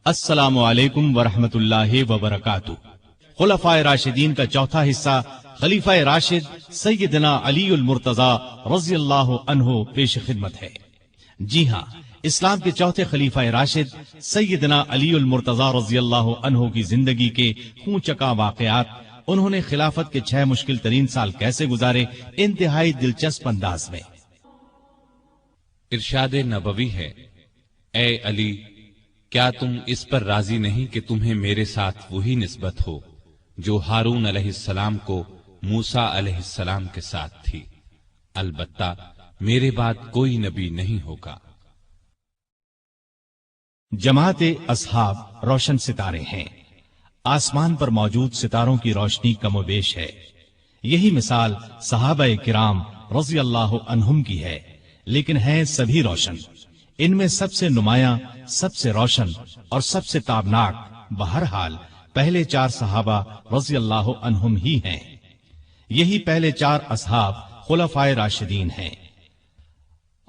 السلام علیکم ورحمۃ اللہ وبرکاتہ۔ خلفائے راشدین کا چوتھا حصہ خلیفہ راشد سیدنا علی المرتضی رضی اللہ عنہ پیش خدمت ہے۔ جی ہاں، اسلام کے چوتھے خلیفہ راشد سیدنا علی المرتضی رضی اللہ عنہ کی زندگی کے خون چکا واقعات، انہوں نے خلافت کے 6 مشکل ترین سال کیسے گزارے، انتہائی دلچسپ انداز میں۔ ارشاد نبوی ہے، اے علی، کیا تم اس پر راضی نہیں کہ تمہیں میرے ساتھ وہی نسبت ہو جو ہارون علیہ السلام کو موسیٰ علیہ السلام کے ساتھ تھی؟ البتہ میرے بعد کوئی نبی نہیں ہوگا۔ جماعت اصحاب روشن ستارے ہیں، آسمان پر موجود ستاروں کی روشنی کم و بیش ہے۔ یہی مثال صحابہ کرام رضی اللہ عنہم کی ہے، لیکن ہیں سبھی روشن۔ ان میں سب سے نمایاں، سب سے روشن اور سب سے تابناک بہرحال پہلے 4 صحابہ رضی اللہ عنہم ہی ہیں۔ یہی پہلے 4 اصحاب خلفائے راشدین ہیں۔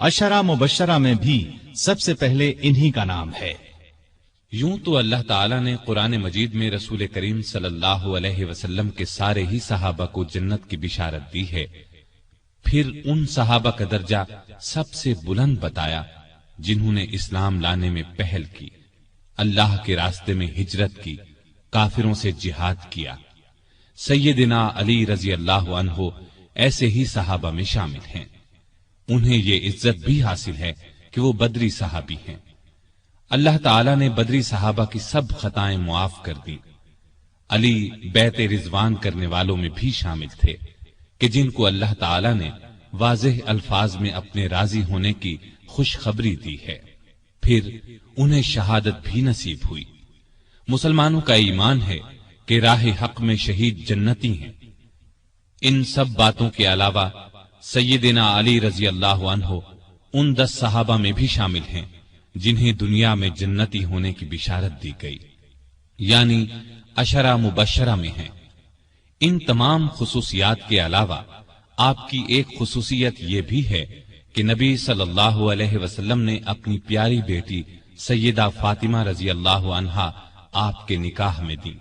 عشرہ مبشرہ میں بھی سب سے پہلے انہی کا نام ہے۔ یوں تو اللہ تعالیٰ نے قرآن مجید میں رسول کریم صلی اللہ علیہ وسلم کے سارے ہی صحابہ کو جنت کی بشارت دی ہے، پھر ان صحابہ کا درجہ سب سے بلند بتایا جنہوں نے اسلام لانے میں پہل کی، اللہ کے راستے میں ہجرت کی، کافروں سے جہاد کیا۔ سیدنا علی رضی اللہ عنہ ایسے ہی صحابہ میں شامل ہیں۔ انہیں یہ عزت بھی حاصل ہے کہ وہ بدری صحابی ہیں۔ اللہ تعالیٰ نے بدری صحابہ کی سب خطائیں معاف کر دی۔ علی بیعت رضوان کرنے والوں میں بھی شامل تھے کہ جن کو اللہ تعالیٰ نے واضح الفاظ میں اپنے راضی ہونے کی خوشخبری دی ہے، پھر انہیں شہادت بھی نصیب ہوئی۔ مسلمانوں کا ایمان ہے کہ راہ حق میں شہید جنتی ہیں۔ ان سب باتوں کے علاوہ سیدنا علی رضی اللہ عنہ ان 10 صحابہ میں بھی شامل ہیں جنہیں دنیا میں جنتی ہونے کی بشارت دی گئی، یعنی عشرہ مبشرہ میں ہیں۔ ان تمام خصوصیات کے علاوہ آپ کی ایک خصوصیت یہ بھی ہے کہ نبی صلی اللہ علیہ وسلم نے اپنی پیاری بیٹی سیدہ فاطمہ رضی اللہ عنہا آپ کے نکاح میں دی۔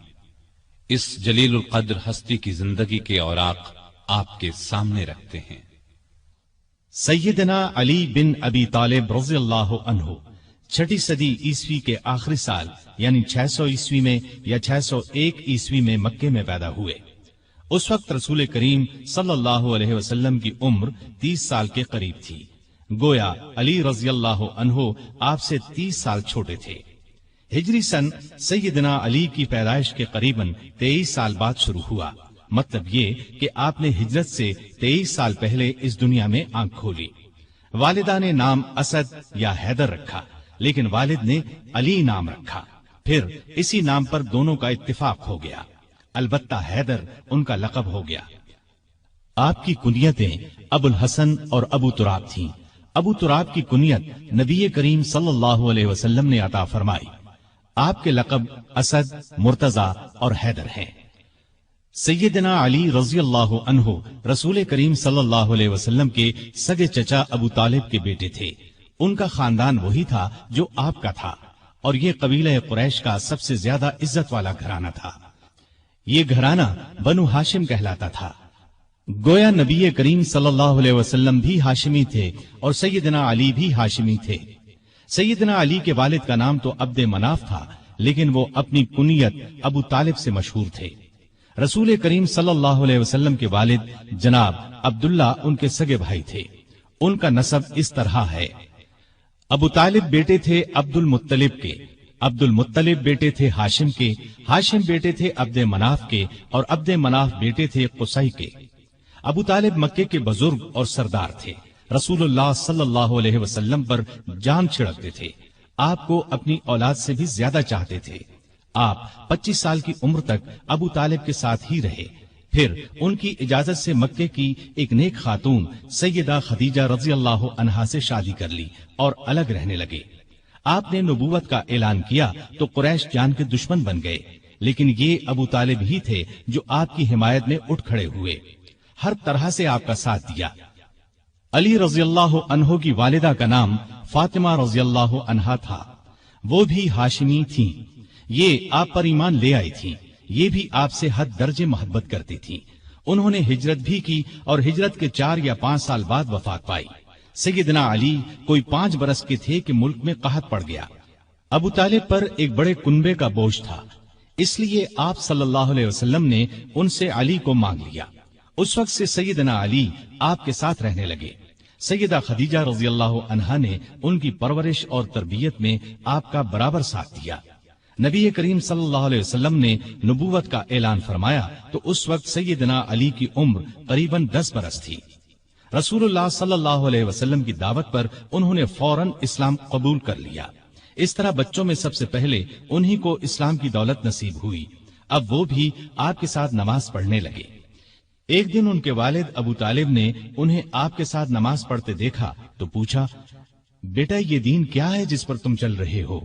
اس جلیل القدر ہستی کی زندگی کے اوراق آپ کے سامنے رکھتے ہیں۔ سیدنا علی بن ابی طالب رضی اللہ عنہ 6 صدی عیسوی کے آخری سال یعنی 600 عیسوی میں یا 601 عیسوی میں مکے میں پیدا ہوئے۔ اس وقت رسول کریم صلی اللہ علیہ وسلم کی عمر 30 سال کے قریب تھی، گویا علی رضی اللہ عنہ آپ سے 30 سال چھوٹے تھے۔ ہجری سن سیدنا علی کی پیدائش کے قریباً 23 سال بعد شروع ہوا، مطلب یہ کہ آپ نے ہجرت سے 23 سال پہلے اس دنیا میں آنکھ کھولی۔ والدہ نے نام اسد یا حیدر رکھا، لیکن والد نے علی نام رکھا، پھر اسی نام پر دونوں کا اتفاق ہو گیا، البتہ حیدر ان کا لقب ہو گیا۔ آپ کی کنیتیں ابو الحسن اور ابو تراب تھیں۔ ابو تراب کی کنیت نبی کریم صلی اللہ علیہ وسلم نے عطا فرمائی۔ آپ کے لقب اسد، مرتضی اور حیدر ہیں۔ سیدنا علی رضی اللہ عنہ رسول کریم صلی اللہ علیہ وسلم کے سگے چچا ابو طالب کے بیٹے تھے۔ ان کا خاندان وہی تھا جو آپ کا تھا، اور یہ قبیلہ قریش کا سب سے زیادہ عزت والا گھرانہ تھا۔ یہ گھرانہ بنو ہاشم کہلاتا تھا۔ گویا نبی کریم صلی اللہ علیہ وسلم بھی ہاشمی تھے اور سیدنا علی بھی ہاشمی تھے۔ سیدنا علی کے والد کا نام تو عبد مناف تھا، لیکن وہ اپنی کنیت ابو طالب سے مشہور تھے۔ رسول کریم صلی اللہ علیہ وسلم کے والد جناب عبداللہ ان کے سگے بھائی تھے۔ ان کا نسب اس طرح ہے: ابو طالب بیٹے تھے عبد المطلب کے، عبد المطلب بیٹے تھے ہاشم کے، ہاشم بیٹے تھے عبد مناف کے، اور عبد مناف بیٹے تھے قصی کے۔ ابو طالب مکے کے بزرگ اور سردار تھے، رسول اللہ صلی اللہ علیہ وسلم پر جان چھڑکتے تھے، آپ کو اپنی اولاد سے بھی زیادہ چاہتے تھے۔ آپ 25 سال کی عمر تک ابو طالب کے ساتھ ہی رہے، پھر ان کی اجازت سے مکے کی ایک نیک خاتون سیدہ خدیجہ رضی اللہ عنہا سے شادی کر لی اور الگ رہنے لگے۔ آپ نے نبوت کا اعلان کیا تو قریش جان کے دشمن بن گئے، لیکن یہ ابو طالب ہی تھے جو آپ کی حمایت میں اٹھ کھڑے ہوئے، ہر طرح سے آپ کا ساتھ دیا۔ علی رضی اللہ عنہ کی والدہ کا نام فاطمہ رضی اللہ عنہا تھا۔ وہ بھی ہاشمی تھیں، یہ آپ پر ایمان لے آئی تھیں، یہ بھی آپ سے حد درجے محبت کرتی تھیں۔ انہوں نے ہجرت بھی کی اور ہجرت کے 4 یا 5 سال بعد وفات پائی۔ سیدنا علی کوئی 5 برس کے تھے کہ ملک میں قحط پڑ گیا۔ ابو طالب پر ایک بڑے کنبے کا بوجھ تھا، اس لیے آپ صلی اللہ علیہ وسلم نے ان سے علی کو مانگ لیا۔ اس وقت سے سیدنا علی آپ کے ساتھ رہنے لگے۔ سیدہ خدیجہ رضی اللہ عنہا نے ان کی پرورش اور تربیت میں آپ کا برابر ساتھ دیا۔ نبی کریم صلی اللہ علیہ وسلم نے نبوت کا اعلان فرمایا تو اس وقت سیدنا علی کی عمر قریباً 10 برس تھی۔ رسول اللہ صلی اللہ علیہ وسلم کی دعوت پر انہوں نے فوراً اسلام قبول کر لیا۔ اس طرح بچوں میں سب سے پہلے انہی کو اسلام کی دولت نصیب ہوئی۔ اب وہ بھی آپ کے ساتھ نماز پڑھنے لگے۔ ایک دن ان کے والد ابو طالب نے انہیں آپ کے ساتھ نماز پڑھتے دیکھا تو پوچھا، بیٹا یہ دین کیا ہے جس پر تم چل رہے ہو؟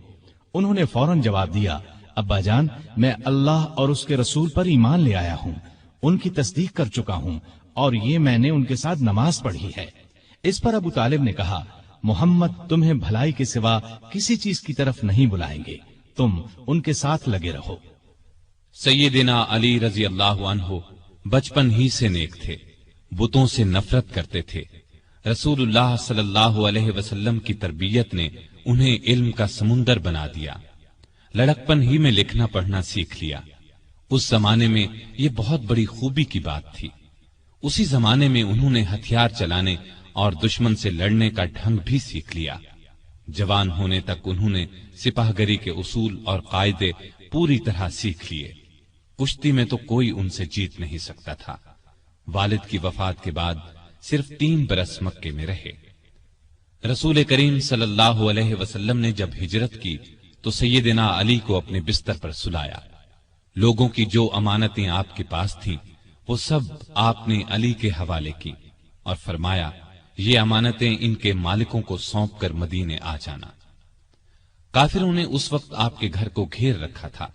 انہوں نے فوراً جواب دیا، ابا جان میں اللہ اور اس کے رسول پر ایمان لے آیا ہوں، ان کی تصدیق کر چکا ہوں اور یہ میں نے ان کے ساتھ نماز پڑھی ہے۔ اس پر ابو طالب نے کہا، محمد تمہیں بھلائی کے سوا کسی چیز کی طرف نہیں بلائیں گے، تم ان کے ساتھ لگے رہو۔ سیدنا علی رضی اللہ عنہ بچپن ہی سے نیک تھے، بتوں سے نفرت کرتے تھے۔ رسول اللہ صلی اللہ علیہ وسلم کی تربیت نے انہیں علم کا سمندر بنا دیا۔ لڑکپن ہی میں لکھنا پڑھنا سیکھ لیا۔ اس زمانے میں یہ بہت بڑی خوبی کی بات تھی۔ اسی زمانے میں انہوں نے ہتھیار چلانے اور دشمن سے لڑنے کا ڈھنگ بھی سیکھ لیا۔ جوان ہونے تک انہوں نے سپاہ گری کے اصول اور قاعدے پوری طرح سیکھ لیے۔ کشتی میں تو کوئی ان سے جیت نہیں سکتا تھا۔ والد کی وفات کے بعد صرف 3 برس مکے میں رہے۔ رسول کریم صلی اللہ علیہ وسلم نے جب ہجرت کی تو سیدنا علی کو اپنے بستر پر سلایا۔ لوگوں کی جو امانتیں آپ کے پاس تھیں وہ سب آپ نے علی کے حوالے کی اور فرمایا، یہ امانتیں ان کے مالکوں کو سونپ کر مدینے آ جانا۔ کافروں نے اس وقت آپ کے گھر کو گھیر رکھا تھا۔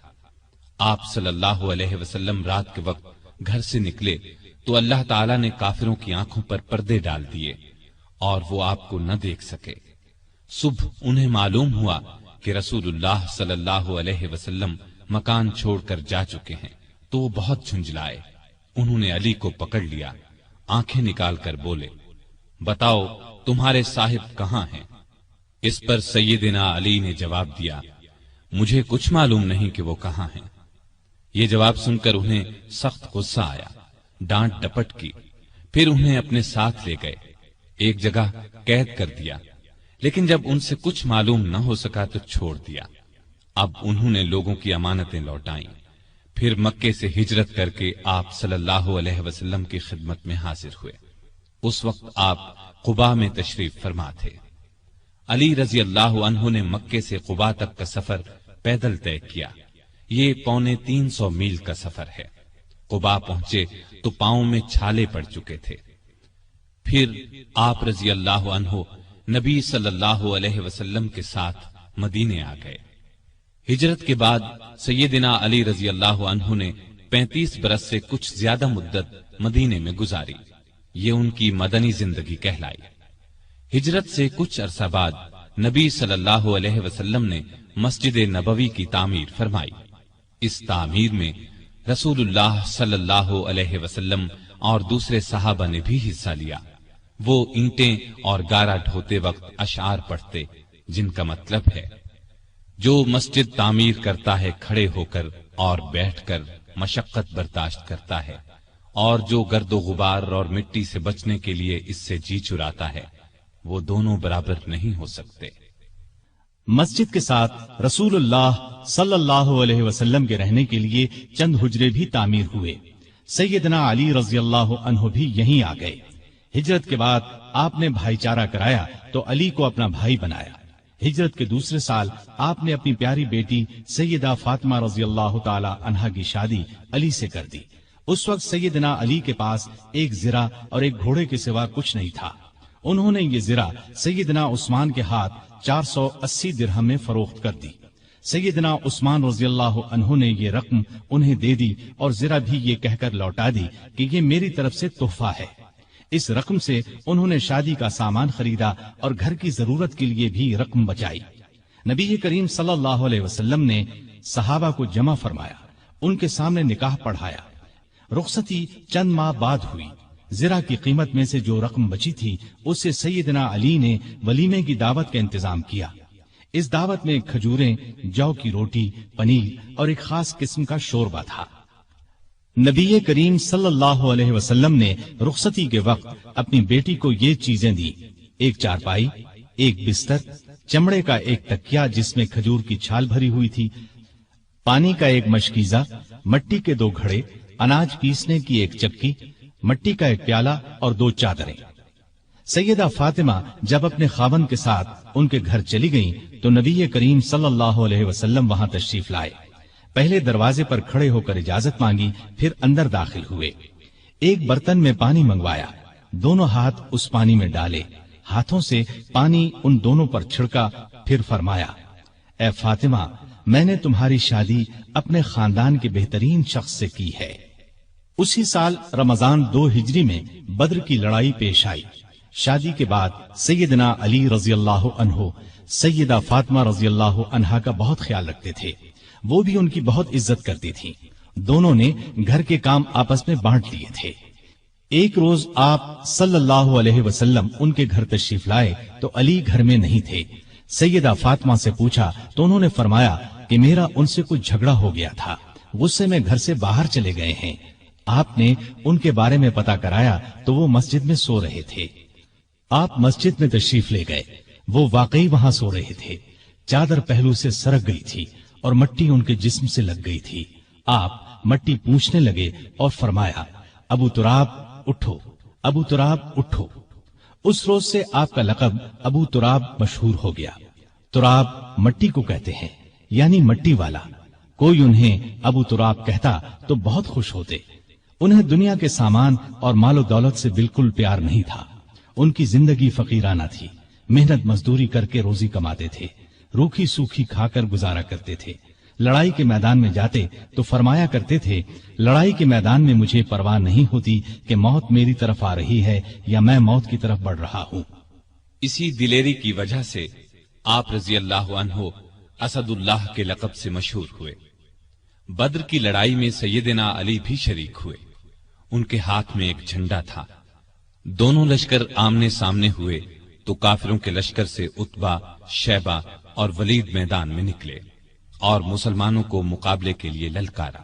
آپ صلی اللہ علیہ وسلم رات کے وقت گھر سے نکلے تو اللہ تعالیٰ نے کافروں کی آنکھوں پر پردے ڈال دیے اور وہ آپ کو نہ دیکھ سکے۔ صبح انہیں معلوم ہوا کہ رسول اللہ صلی اللہ علیہ وسلم مکان چھوڑ کر جا چکے ہیں تو وہ بہت جھنجھلائے۔ انہوں نے علی کو پکڑ لیا، آنکھیں نکال کر بولے، بتاؤ تمہارے صاحب کہاں ہیں؟ اس پر سیدنا علی نے جواب دیا، مجھے کچھ معلوم نہیں کہ وہ کہاں ہیں۔ یہ جواب سن کر انہیں سخت غصہ آیا، ڈانٹ ڈپٹ کی، پھر انہیں اپنے ساتھ لے گئے، ایک جگہ قید کر دیا، لیکن جب ان سے کچھ معلوم نہ ہو سکا تو چھوڑ دیا۔ اب انہوں نے لوگوں کی امانتیں لوٹائیں، پھر مکے سے ہجرت کر کے آپ صلی اللہ علیہ وسلم کی خدمت میں حاضر ہوئے۔ اس وقت آپ قباء میں تشریف فرما تھے۔ علی رضی اللہ عنہ نے مکے سے قباء تک کا سفر پیدل طے کیا۔ یہ 350 میل کا سفر ہے۔ قباء پہنچے تو پاؤں میں چھالے پڑ چکے تھے۔ پھر آپ رضی اللہ عنہ نبی صلی اللہ علیہ وسلم کے ساتھ مدینے آ گئے۔ ہجرت کے بعد سیدنا علی رضی اللہ عنہ نے 35 برس سے کچھ زیادہ مدت مدینے میں گزاری۔ یہ ان کی مدنی زندگی کہلائی۔ ہجرت سے کچھ عرصہ بعد نبی صلی اللہ علیہ وسلم نے مسجد نبوی کی تعمیر فرمائی۔ اس تعمیر میں رسول اللہ صلی اللہ علیہ وسلم اور دوسرے صحابہ نے بھی حصہ لیا۔ وہ اینٹیں اور گارا ڈھوتے وقت اشعار پڑھتے جن کا مطلب ہے، جو مسجد تعمیر کرتا ہے کھڑے ہو کر اور بیٹھ کر مشقت برداشت کرتا ہے، اور جو گرد و غبار اور مٹی سے بچنے کے لیے اس سے جی چراتا ہے، وہ دونوں برابر نہیں ہو سکتے۔ مسجد کے ساتھ رسول اللہ صلی اللہ علیہ وسلم کے رہنے کے لیے چند حجرے بھی تعمیر ہوئے۔ سیدنا علی رضی اللہ عنہ بھی یہیں آ گئے۔ ہجرت کے بعد آپ نے بھائی چارہ کرایا تو علی کو اپنا بھائی بنایا۔ ہجرت کے دوسرے سال آپ نے اپنی پیاری بیٹی سیدہ فاطمہ رضی اللہ تعالی عنہا کی شادی علی سے کر دی۔ اس وقت سیدنا علی کے پاس ایک زرہ اور ایک گھوڑے کے سوا کچھ نہیں تھا۔ انہوں نے یہ زرہ سیدنا عثمان کے ہاتھ 480 درہم میں فروخت کر دی۔ سیدنا عثمان رضی اللہ عنہ نے یہ رقم انہیں دے دی اور زرہ بھی یہ کہہ کر لوٹا دی کہ یہ میری طرف سے تحفہ ہے۔ اس رقم سے انہوں نے شادی کا سامان خریدا اور گھر کی ضرورت کے لیے بھی رقم بچائی۔ نبی کریم صلی اللہ علیہ وسلم نے صحابہ کو جمع فرمایا، ان کے سامنے نکاح پڑھایا۔ رخصتی چند ماہ بعد ہوئی۔ زرہ کی قیمت میں سے جو رقم بچی تھی اس سے سیدنا علی نے ولیمے کی دعوت کا انتظام کیا۔ اس دعوت میں کھجوریں، جو کی روٹی، پنیر اور ایک خاص قسم کا شوربہ تھا۔ نبی کریم صلی اللہ علیہ وسلم نے رخصتی کے وقت اپنی بیٹی کو یہ چیزیں دی: ایک چارپائی، ایک بستر، چمڑے کا ایک تکیا جس میں کھجور کی چھال بھری ہوئی تھی، پانی کا ایک مشکیزہ، مٹی کے 2 گھڑے، اناج پیسنے کی ایک چکی، مٹی کا ایک پیالہ اور 2 چادریں۔ سیدہ فاطمہ جب اپنے خاوند کے ساتھ ان کے گھر چلی گئیں تو نبی کریم صلی اللہ علیہ وسلم وہاں تشریف لائے۔ پہلے دروازے پر کھڑے ہو کر اجازت مانگی، پھر اندر داخل ہوئے۔ ایک برتن میں پانی منگوایا، دونوں ہاتھ اس پانی میں ڈالے، ہاتھوں سے پانی ان دونوں پر چھڑکا، پھر فرمایا: اے فاطمہ، میں نے تمہاری شادی اپنے خاندان کے بہترین شخص سے کی ہے۔ اسی سال رمضان 2 ہجری میں بدر کی لڑائی پیش آئی۔ شادی کے بعد سیدنا علی رضی اللہ عنہ سیدہ فاطمہ رضی اللہ عنہا کا بہت خیال رکھتے تھے، وہ بھی ان کی بہت عزت کرتی تھی۔ دونوں نے گھر کے کام آپس میں بانٹ لیے تھے۔ ایک روز آپ صلی اللہ علیہ وسلم ان کے گھر تشریف لائے تو علی گھر میں نہیں تھے۔ سیدہ فاطمہ سے پوچھا تو انہوں نے فرمایا کہ میرا ان سے کچھ جھگڑا ہو گیا تھا، غصے میں گھر سے باہر چلے گئے ہیں۔ آپ نے ان کے بارے میں پتہ کرایا تو وہ مسجد میں سو رہے تھے۔ آپ مسجد میں تشریف لے گئے، وہ واقعی وہاں سو رہے تھے۔ چادر پہلو سے سرک گئی تھی اور مٹی ان کے جسم سے لگ گئی تھی۔ آپ مٹی پوچھنے لگے اور فرمایا: ابو تراب اٹھو، ابو تراب اٹھو۔ اس روز سے آپ کا لقب ابو تراب مشہور ہو گیا۔ تراب مٹی کو کہتے ہیں، یعنی مٹی والا۔ کوئی انہیں ابو تراب کہتا تو بہت خوش ہوتے۔ انہیں دنیا کے سامان اور مال و دولت سے بالکل پیار نہیں تھا۔ ان کی زندگی فقیرانہ تھی، محنت مزدوری کر کے روزی کماتے تھے، روکھی سوکھی کھا کر گزارا کرتے تھے۔ لڑائی کے میدان میں جاتے تو فرمایا کرتے تھے: لڑائی کے میدان میں مجھے پرواہ نہیں ہوتی کہ موت میری طرف آ رہی ہے یا میں موت کی طرف بڑھ رہا ہوں۔ اسی دلیری کی وجہ سے آپ رضی اللہ عنہ اسد اللہ کے لقب سے مشہور ہوئے۔ بدر کی لڑائی میں سیدنا علی بھی شریک ہوئے۔ ان کے ہاتھ میں ایک جھنڈا تھا۔ دونوں لشکر آمنے سامنے ہوئے تو کافروں کے لشکر سے عتبہ، شیبہ اور ولید میدان میں نکلے اور مسلمانوں کو مقابلے کے لیے للکارا۔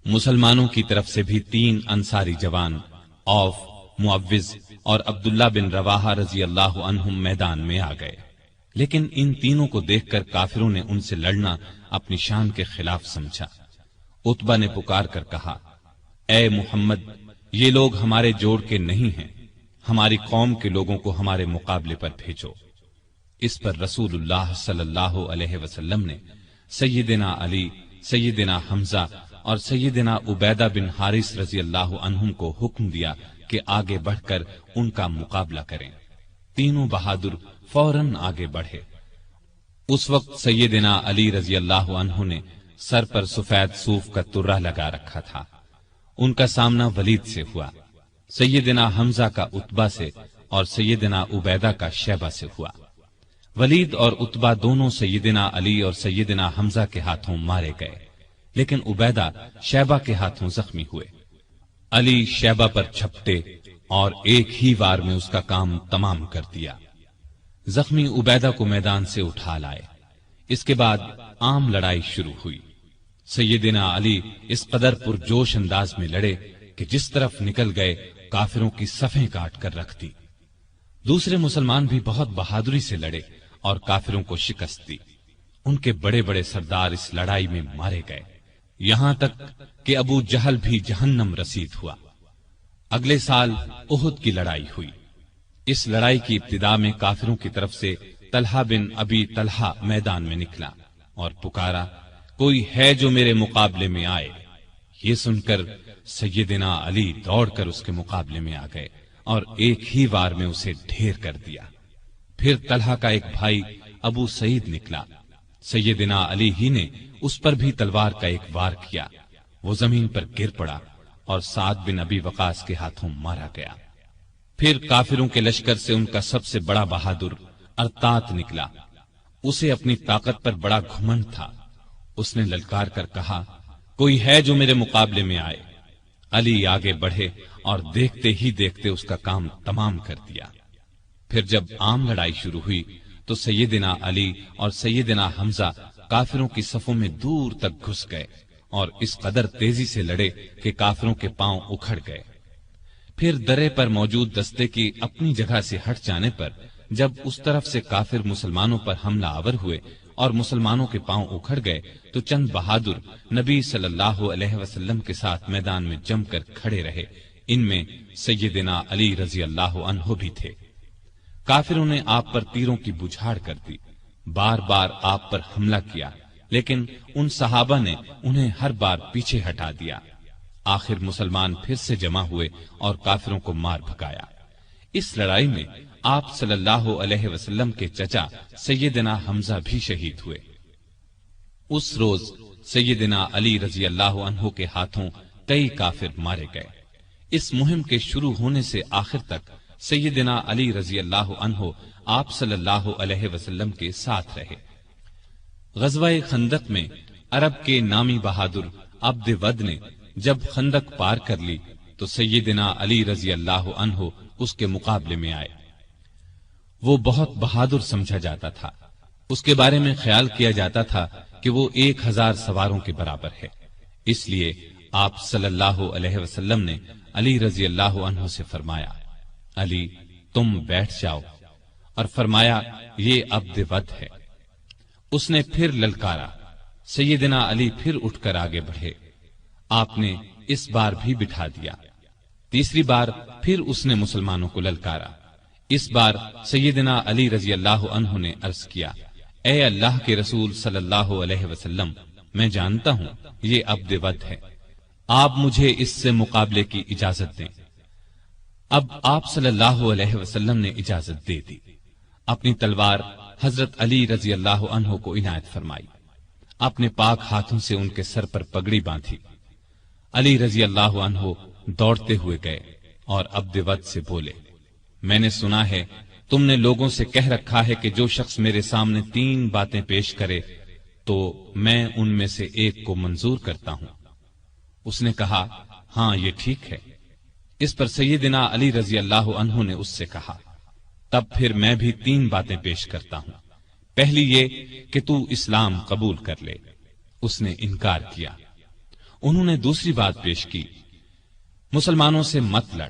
مسلمانوں کی طرف سے بھی 3 انصاری جوان، عوف، معوذ اور عبداللہ بن رواحہ رضی اللہ عنہم میدان میں آ گئے، لیکن ان تینوں کو دیکھ کر کافروں نے ان سے لڑنا اپنی شان کے خلاف سمجھا۔ عتبہ نے پکار کر کہا: اے محمد، یہ لوگ ہمارے جوڑ کے نہیں ہیں، ہماری قوم کے لوگوں کو ہمارے مقابلے پر بھیجو۔ اس پر رسول اللہ صلی اللہ علیہ وسلم نے سیدنا علی، سیدنا حمزہ اور سیدنا عبیدہ بن حارث رضی اللہ عنہم کو حکم دیا کہ آگے بڑھ کر ان کا مقابلہ کریں۔ تینوں بہادر فوراً آگے بڑھے۔ اس وقت سیدنا علی رضی اللہ عنہ نے سر پر سفید صوف کا ترہ لگا رکھا تھا۔ ان کا سامنا ولید سے ہوا، سیدنا حمزہ کا عتبہ سے اور سیدنا عبیدہ کا شیبہ سے ہوا۔ ولید اور عتبہ دونوں سیدنا علی اور سیدنا حمزہ کے ہاتھوں مارے گئے، لیکن عبیدہ شیبہ کے ہاتھوں زخمی ہوئے۔ علی شیبہ پر چھپٹے اور ایک ہی وار میں اس کا کام تمام کر دیا۔ زخمی عبیدہ کو میدان سے اٹھا لائے۔ اس کے بعد عام لڑائی شروع ہوئی۔ سیدنا علی اس قدر پرجوش انداز میں لڑے کہ جس طرف نکل گئے کافروں کی صفیں کاٹ کر رکھ دی۔ دوسرے مسلمان بھی بہت بہادری سے لڑے اور کافروں کو شکست دی۔ ان کے بڑے بڑے سردار اس لڑائی میں مارے گئے، یہاں تک کہ ابو جہل بھی جہنم رسید ہوا۔ اگلے سال احد کی لڑائی ہوئی۔ اس لڑائی کی ابتدا میں کافروں کی طرف سے طلحہ بن ابی طلحہ میدان میں نکلا اور پکارا: کوئی ہے جو میرے مقابلے میں آئے؟ یہ سن کر سیدنا علی دوڑ کر اس کے مقابلے میں آ گئے اور ایک ہی وار میں اسے ڈھیر کر دیا۔ پھر طلحہ کا ایک بھائی ابو سعید نکلا، سیدنا علی ہی نے اس پر بھی تلوار کا ایک وار کیا، وہ زمین پر گر پڑا اور سعد بن ابی وقاص کے ہاتھوں مارا گیا۔ پھر کافروں کے لشکر سے ان کا سب سے بڑا بہادر ارتات نکلا، اسے اپنی طاقت پر بڑا گھمنڈ تھا۔ اس نے للکار کر کہا، کوئی ہے جو میرے مقابلے میں آئے؟ علی آگے بڑھے اور دیکھتے ہی دیکھتے اس کا کام تمام کر دیا۔ پھر جب عام لڑائی شروع ہوئی تو سیدنا علی اور سیدنا حمزہ کافروں کی صفوں میں دور تک گھس گئے اور اس قدر تیزی سے لڑے کہ کافروں کے پاؤں اکھڑ گئے۔ پھر درے پر موجود دستے کی اپنی جگہ سے ہٹ جانے پر جب اس طرف سے کافر مسلمانوں پر حملہ آور ہوئے اور مسلمانوں کے پاؤں اکھڑ گئے تو چند بہادر نبی صلی اللہ علیہ وسلم کے ساتھ میدان میں جم کر کھڑے رہے۔ ان میں سیدنا علی رضی اللہ عنہ بھی تھے۔ کافروں نے آپ پر تیروں کی بچھاڑ کر دی، بار بار آپ پر حملہ کیا، لیکن ان صحابہ نے انہیں ہر بار پیچھے ہٹا دیا۔ آخر مسلمان پھر سے جمع ہوئے اور کافروں کو مار بھگایا۔ اس لڑائی میں آپ صلی اللہ علیہ وسلم کے چچا سیدنا حمزہ بھی شہید ہوئے۔ اس روز سیدنا علی رضی اللہ عنہ کے ہاتھوں کئی کافر مارے گئے۔ اس مہم کے شروع ہونے سے آخر تک سیدنا علی رضی اللہ عنہ آپ صلی اللہ علیہ وسلم کے ساتھ رہے۔ غزوہ خندق میں عرب کے نامی بہادر عبد ود نے جب خندق پار کر لی تو سیدنا علی رضی اللہ عنہ اس کے مقابلے میں آئے۔ وہ بہت بہادر سمجھا جاتا تھا، اس کے بارے میں خیال کیا جاتا تھا کہ وہ 1000 سواروں کے برابر ہے۔ اس لیے آپ صلی اللہ علیہ وسلم نے علی رضی اللہ عنہ سے فرمایا، علی تم بیٹھ جاؤ، اور فرمایا یہ عبد ود ہے۔ اس نے پھر للکارا، سیدنا علی پھر اٹھ کر آگے بڑھے، آپ نے اس بار بھی بٹھا دیا۔ تیسری بار پھر اس نے مسلمانوں کو للکارا۔ اس بار سیدنا علی رضی اللہ عنہ نے عرض کیا، اے اللہ کے رسول صلی اللہ علیہ وسلم، میں جانتا ہوں یہ عبد ود ہے، آپ مجھے اس سے مقابلے کی اجازت دیں۔ اب آپ صلی اللہ علیہ وسلم نے اجازت دے دی۔ اپنی تلوار حضرت علی رضی اللہ عنہ کو عنایت فرمائی، اپنے پاک ہاتھوں سے ان کے سر پر پگڑی باندھی۔ علی رضی اللہ عنہ دوڑتے ہوئے گئے اور عبد ود سے بولے، میں نے سنا ہے تم نے لوگوں سے کہہ رکھا ہے کہ جو شخص میرے سامنے 3 باتیں پیش کرے تو میں ان میں سے ایک کو منظور کرتا ہوں۔ اس نے کہا، ہاں یہ ٹھیک ہے۔ اس پر سیدنا علی رضی اللہ عنہ نے اس سے کہا، تب پھر میں بھی 3 باتیں پیش کرتا ہوں۔ پہلی یہ کہ تو اسلام قبول کر لے۔ اس نے انکار کیا۔ انہوں نے دوسری بات پیش کی، مسلمانوں سے مت لڑ،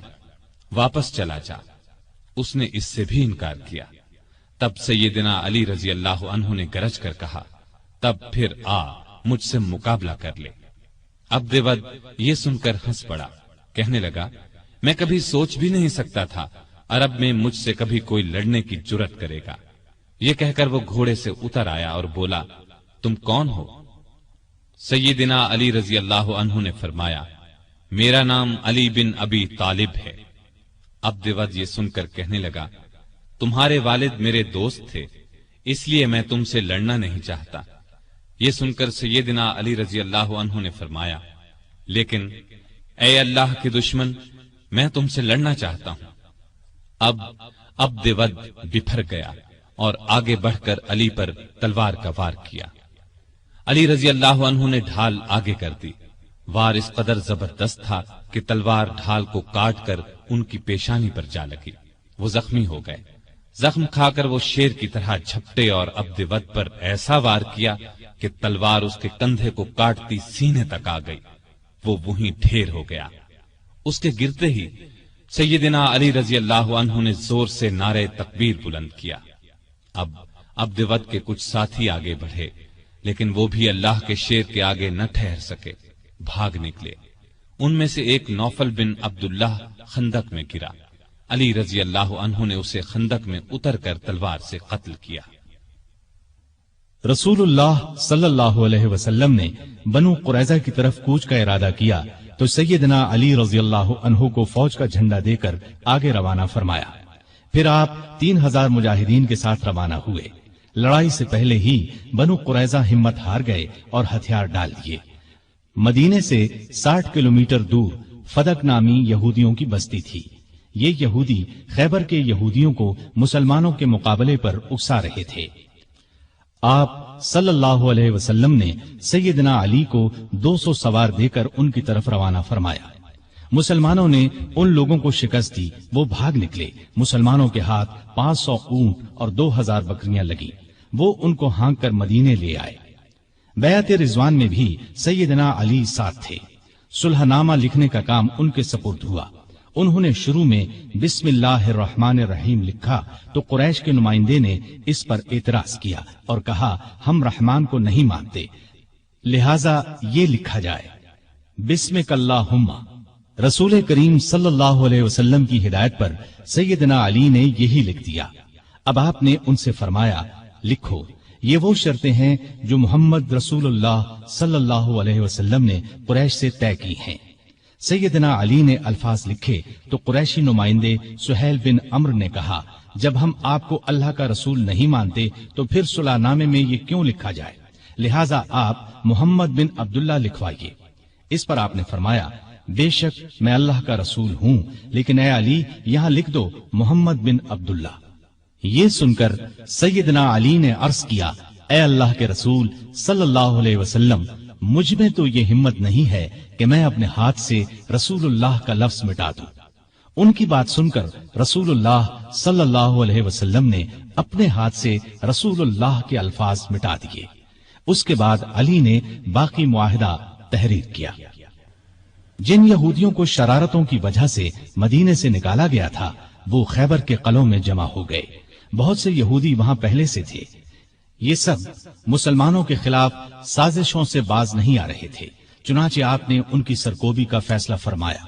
واپس چلا جا۔ اس نے اس سے بھی انکار کیا۔ تب سیدنا علی رضی اللہ عنہ نے گرج کر کہا، تب پھر آ مجھ سے مقابلہ کر لے۔ عبد ود یہ سن کر ہنس پڑا، کہنے لگا، میں کبھی سوچ بھی نہیں سکتا تھا عرب میں مجھ سے کبھی کوئی لڑنے کی جرت کرے گا۔ یہ کہہ کر وہ گھوڑے سے اتر آیا اور بولا، تم کون ہو؟ سیدنا علی رضی اللہ عنہ نے فرمایا، میرا نام علی بن ابی طالب ہے۔ عبد ود یہ سن کر کہنے لگا، تمہارے والد میرے دوست تھے، اس لیے میں تم سے لڑنا نہیں چاہتا۔ یہ سن کر سیدنا علی رضی اللہ عنہ نے فرمایا، لیکن اے اللہ کے دشمن، میں تم سے لڑنا چاہتا ہوں۔ اب عبد ود بپھر گیا اور آگے بڑھ کر علی پر تلوار کا وار کیا۔ علی رضی اللہ عنہ نے ڈھال آگے کر دی۔ وار اس قدر زبردست تھا کہ تلوار ڈھال کو کاٹ کر ان کی پیشانی پر جا لگی، وہ زخمی ہو گئے۔ زخم کھا کر وہ شیر کی طرح جھپٹے اور عبد ود پر ایسا وار کیا کہ تلوار اس کے کندھے کو کاٹتی سینے تک آ گئی، وہ وہیں ڈھیر ہو گیا۔ اس کے گرتے ہی سیدنا علی رضی اللہ عنہ نے زور سے نعرے تکبیر بلند کیا۔ اب عبد ود کے کچھ ساتھی آگے بڑھے، لیکن وہ بھی اللہ کے شیر کے آگے نہ ٹھہر سکے، بھاگ نکلے۔ ان میں سے ایک نوفل بن عبداللہ خندق میں گرا۔ علی رضی اللہ عنہ نے اسے خندق میں اتر کر تلوار سے قتل کیا۔ رسول اللہ صلی اللہ علیہ وسلم نے بنو قریظہ کی طرف کوچ کا ارادہ کیا تو سیدنا علی رضی اللہ عنہ کو فوج کا جھنڈا دے کر آگے روانہ فرمایا۔ پھر آپ 3000 مجاہدین کے ساتھ روانہ ہوئے۔ لڑائی سے پہلے ہی بنو قریظہ ہمت ہار گئے اور ہتھیار ڈال دیے۔ مدینے سے 60 کلومیٹر دور فدق نامی یہودیوں کی بستی تھی۔ یہ یہودی خیبر کے یہودیوں کو مسلمانوں کے مقابلے پر اکسا رہے تھے۔ آپ صلی اللہ علیہ وسلم نے سیدنا علی کو 200 سوار دے کر ان کی طرف روانہ فرمایا۔ مسلمانوں نے ان لوگوں کو شکست دی، وہ بھاگ نکلے۔ مسلمانوں کے ہاتھ 500 اونٹ اور 2000 بکریاں لگی، وہ ان کو ہانک کر مدینے لے آئے۔ بیعت رضوان میں بھی سیدنا علی ساتھ تھے۔ صلح نامہ لکھنے کا کام ان کے سپرد ہوا۔ انہوں نے شروع میں بسم اللہ الرحمن الرحیم لکھا تو قریش کے نمائندے نے اس پر اعتراض کیا اور کہا ہم رحمان کو نہیں مانتے، لہذا یہ لکھا جائے بسمک اللہم۔ رسول کریم صلی اللہ علیہ وسلم کی ہدایت پر سیدنا علی نے یہی لکھ دیا۔ اب آپ نے ان سے فرمایا لکھو، یہ وہ شرطیں ہیں جو محمد رسول اللہ صلی اللہ علیہ وسلم نے قریش سے طے کی ہیں۔ سیدنا علی نے الفاظ لکھے تو قریشی نمائندے سہیل بن عمرو نے کہا جب ہم آپ کو اللہ کا رسول نہیں مانتے تو پھر صلح نامے میں یہ کیوں لکھا جائے، لہٰذا آپ محمد بن عبداللہ لکھوائیے۔ اس پر آپ نے فرمایا بے شک میں اللہ کا رسول ہوں، لیکن اے علی یہاں لکھ دو محمد بن عبداللہ۔ یہ سن کر سیدنا علی نے عرض کیا اے اللہ کے رسول صلی اللہ علیہ وسلم، مجھ میں تو یہ ہمت نہیں ہے کہ میں اپنے ہاتھ سے رسول اللہ کا لفظ مٹا دوں۔ ان کی بات سن کر رسول اللہ صلی اللہ علیہ وسلم نے اپنے ہاتھ سے رسول اللہ کے الفاظ مٹا دیے۔ اس کے بعد علی نے باقی معاہدہ تحریر کیا۔ جن یہودیوں کو شرارتوں کی وجہ سے مدینے سے نکالا گیا تھا وہ خیبر کے قلعوں میں جمع ہو گئے۔ بہت سے یہودی وہاں پہلے سے تھے۔ یہ سب مسلمانوں کے خلاف سازشوں سے باز نہیں آ رہے تھے، چنانچہ آپ نے ان کی سرکوبی کا فیصلہ فرمایا۔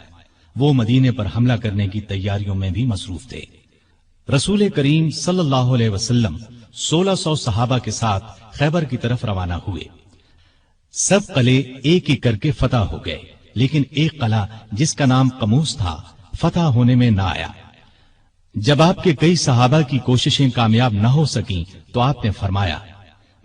وہ مدینے پر حملہ کرنے کی تیاریوں میں بھی مصروف تھے۔ رسول کریم صلی اللہ علیہ وسلم 1600 صحابہ کے ساتھ خیبر کی طرف روانہ ہوئے۔ سب قلعے ایک ایک کر کے فتح ہو گئے، لیکن ایک قلعہ جس کا نام قموس تھا فتح ہونے میں نہ آیا۔ جب آپ کے کئی صحابہ کی کوششیں کامیاب نہ ہو سکیں تو آپ نے فرمایا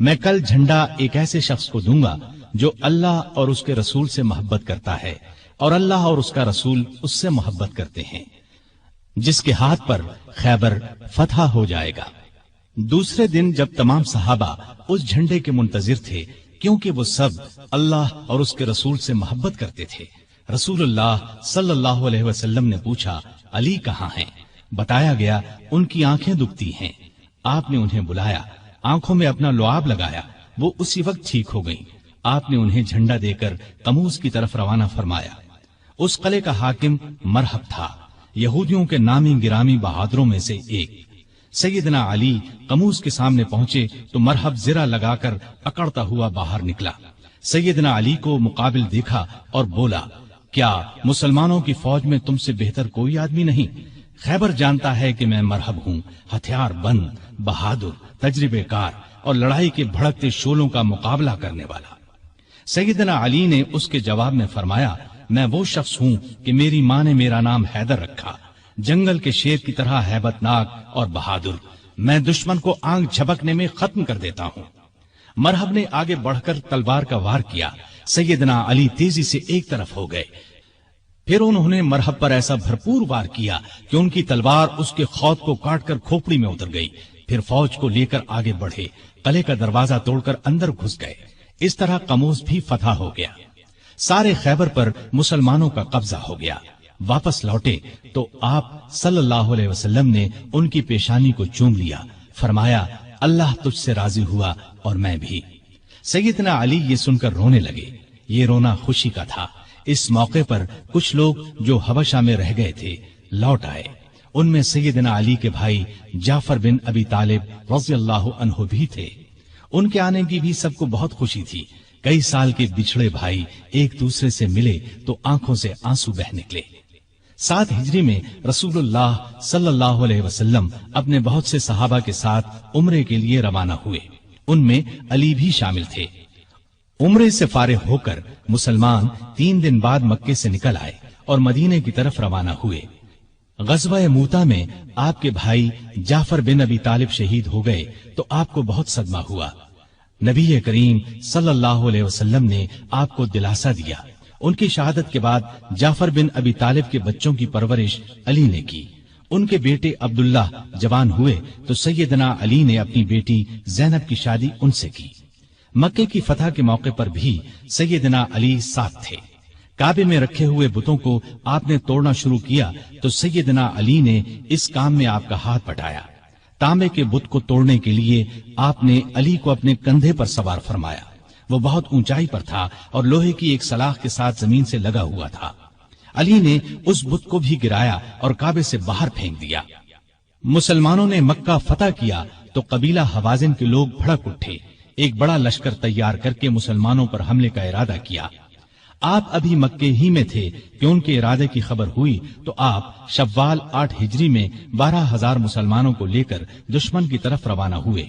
میں کل جھنڈا ایک ایسے شخص کو دوں گا جو اللہ اور اس کے رسول سے محبت کرتا ہے اور اللہ اور اس کا رسول اس سے محبت کرتے ہیں، جس کے ہاتھ پر خیبر فتح ہو جائے گا۔ دوسرے دن جب تمام صحابہ اس جھنڈے کے منتظر تھے کیونکہ وہ سب اللہ اور اس کے رسول سے محبت کرتے تھے، رسول اللہ صلی اللہ علیہ وسلم نے پوچھا علی کہاں ہیں؟ بتایا گیا ان کی آنکھیں دکھتی ہیں۔ آپ نے انہیں بلایا، آنکھوں میں اپنا لعاب لگایا، وہ اسی وقت ٹھیک ہو گئیں۔ آپ نے انہیں جھنڈا دے کر قموس کی طرف روانہ فرمایا۔ اس قلعے کا حاکم مرحب تھا، یہودیوں کے نامی گرامی بہادروں میں سے ایک۔ سیدنا علی قموس کے سامنے پہنچے تو مرحب زرہ لگا کر اکڑتا ہوا باہر نکلا۔ سیدنا علی کو مقابل دیکھا اور بولا کیا مسلمانوں کی فوج میں تم سے بہتر کوئی آدمی نہیں؟ خیبر جانتا ہے کہ میں مرحب ہوں، ہتھیار بند، بہادر، تجربے کار اور لڑائی کے بھڑکتے شعلوں کا مقابلہ کرنے والا۔ سیدنا علی نے اس کے جواب میں فرمایا میں وہ شخص ہوں کہ میری ماں نے میرا نام حیدر رکھا، جنگل کے شیر کی طرح ہیبت ناک اور بہادر، میں دشمن کو آنکھ جھپکنے میں ختم کر دیتا ہوں۔ مرحب نے آگے بڑھ کر تلوار کا وار کیا، سیدنا علی تیزی سے ایک طرف ہو گئے، پھر انہوں نے مرحب پر ایسا بھرپور وار کیا کہ ان کی تلوار اس کے خود کو کاٹ کر کھوپڑی میں اتر گئی۔ پھر فوج کو لے کر آگے بڑھے، قلعے کا دروازہ توڑ کر اندر گھس گئے۔ اس طرح قموس بھی فتح ہو گیا، سارے خیبر پر مسلمانوں کا قبضہ ہو گیا۔ واپس لوٹے تو آپ صلی اللہ علیہ وسلم نے ان کی پیشانی کو چوم لیا، فرمایا اللہ تجھ سے راضی ہوا اور میں بھی۔ سیدنا علی یہ سن کر رونے لگے، یہ رونا خوشی کا تھا۔ اس موقع پر کچھ لوگ جو حبشہ میں رہ گئے تھے لوٹ آئے، ان میں سیدنا علی کے بھائی جعفر بن ابی طالب رضی اللہ عنہ بھی تھے۔ ان کے آنے کی بھی سب کو بہت خوشی تھی۔ کئی سال کے بچھڑے بھائی ایک دوسرے سے ملے تو آنکھوں سے آنسو بہ نکلے۔ 7 ہجری میں رسول اللہ صلی اللہ علیہ وسلم اپنے بہت سے صحابہ کے ساتھ عمرے کے لیے روانہ ہوئے، ان میں علی بھی شامل تھے۔ عمرے سے فارغ ہو کر مسلمان 3 دن بعد مکے سے نکل آئے اور مدینے کی طرف روانہ ہوئے۔ غزوہ موتا میں آپ کے بھائی جعفر بن ابی طالب شہید ہو گئے تو آپ کو بہت صدمہ ہوا۔ نبی کریم صلی اللہ علیہ وسلم نے آپ کو دلاسا دیا۔ ان کی شہادت کے بعد جعفر بن ابی طالب کے بچوں کی پرورش علی نے کی۔ ان کے بیٹے عبداللہ جوان ہوئے تو سیدنا علی نے اپنی بیٹی زینب کی شادی ان سے کی۔ مکے کی فتح کے موقع پر بھی سیدنا علی ساتھ تھے۔ کعبے میں رکھے ہوئے بتوں کو آپ نے توڑنا شروع کیا تو سیدنا علی نے اس کام میں آپ کا ہاتھ بٹایا۔ تانبے کے بت کو توڑنے کے لیے آپ نے علی کو اپنے کندھے پر سوار فرمایا۔ وہ بہت اونچائی پر تھا اور لوہے کی ایک سلاخ کے ساتھ زمین سے لگا ہوا تھا۔ علی نے اس بت کو بھی گرایا اور کعبے سے باہر پھینک دیا۔ مسلمانوں نے مکہ فتح کیا تو قبیلہ حوازن کے لوگ بھڑک اٹھے، ایک بڑا لشکر تیار کر کے مسلمانوں پر حملے کا ارادہ کیا۔ آپ ابھی مکے ہی میں تھے کہ ان کے ارادے کی خبر ہوئی تو آپ شوال 8 ہجری میں 12,000 مسلمانوں کو لے کر دشمن کی طرف روانہ ہوئے۔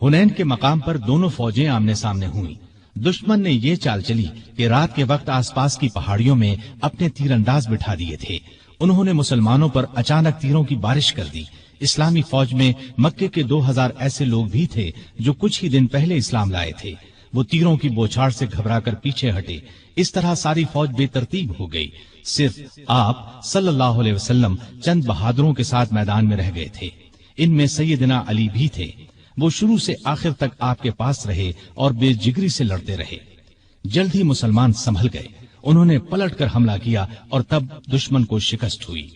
حنین کے مقام پر دونوں فوجیں آمنے سامنے ہوئیں۔ دشمن نے یہ چال چلی کہ رات کے وقت آس پاس کی پہاڑیوں میں اپنے تیر انداز بٹھا دیے تھے۔ انہوں نے مسلمانوں پر اچانک تیروں کی بارش کر دی۔ اسلامی فوج میں مکے کے 2,000 ایسے لوگ بھی تھے جو کچھ ہی دن پہلے اسلام لائے تھے۔ وہ تیروں کی بوچھاڑ سے گھبرا کر پیچھے ہٹے۔ اس طرح ساری فوج بے ترتیب ہو گئی۔ صرف آپ صلی اللہ علیہ وسلم چند بہادروں کے ساتھ میدان میں رہ گئے تھے۔ ان میں سیدنا علی بھی تھے۔ وہ شروع سے آخر تک آپ کے پاس رہے اور بے جگری سے لڑتے رہے۔ جلد ہی مسلمان سنبھل گئے۔ انہوں نے پلٹ کر حملہ کیا اور تب دشمن کو شکست ہوئی۔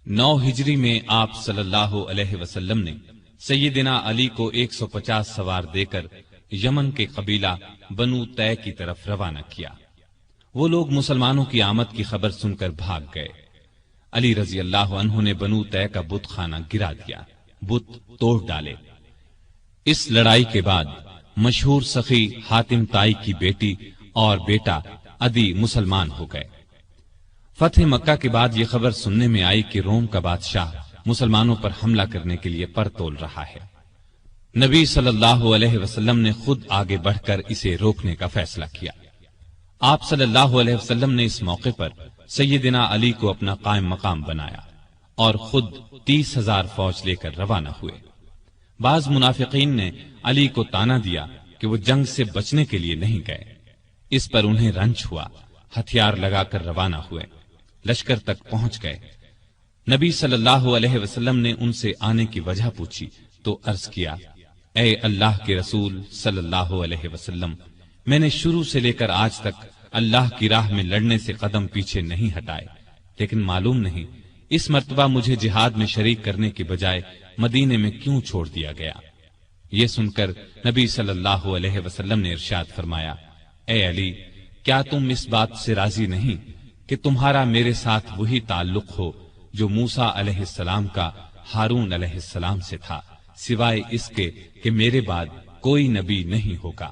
9 ہجری میں آپ صلی اللہ علیہ وسلم نے سیدنا علی کو 150 سوار دے کر یمن کے قبیلہ بنو طے کی طرف روانہ کیا۔ وہ لوگ مسلمانوں کی آمد کی خبر سن کر بھاگ گئے۔ علی رضی اللہ عنہ نے بنو طے کا بت خانہ گرا دیا، بت توڑ ڈالے۔ اس لڑائی کے بعد مشہور سخی حاتم طائی کی بیٹی اور بیٹا عدی مسلمان ہو گئے۔ فتح مکہ کے بعد یہ خبر سننے میں آئی کہ روم کا بادشاہ مسلمانوں پر حملہ کرنے کے لیے پر تول رہا ہے۔ نبی صلی اللہ علیہ وسلم نے خود آگے بڑھ کر اسے روکنے کا فیصلہ کیا۔ آپ صلی اللہ علیہ وسلم نے اس موقع پر سیدنا علی کو اپنا قائم مقام بنایا اور خود 30,000 فوج لے کر روانہ ہوئے۔ بعض منافقین نے علی کو تانا دیا کہ وہ جنگ سے بچنے کے لیے نہیں گئے۔ اس پر انہیں رنج ہوا، ہتھیار لگا کر روانہ ہوئے، لشکر تک پہنچ گئے۔ نبی صلی اللہ علیہ وسلم نے ان سے آنے کی وجہ پوچھی تو عرض کیا، اے اللہ کے رسول صلی اللہ علیہ وسلم، میں نے شروع سے لے کر آج تک اللہ کی راہ میں لڑنے سے قدم پیچھے نہیں ہٹائے، لیکن معلوم نہیں اس مرتبہ مجھے جہاد میں شریک کرنے کے بجائے مدینے میں کیوں چھوڑ دیا گیا۔ یہ سن کر نبی صلی اللہ علیہ وسلم نے ارشاد فرمایا، اے علی، کیا تم اس بات سے راضی نہیں کہ تمہارا میرے ساتھ وہی تعلق ہو جو موسیٰ علیہ السلام کا ہارون علیہ السلام سے تھا، سوائے اس کے کہ میرے بعد کوئی نبی نہیں ہوگا۔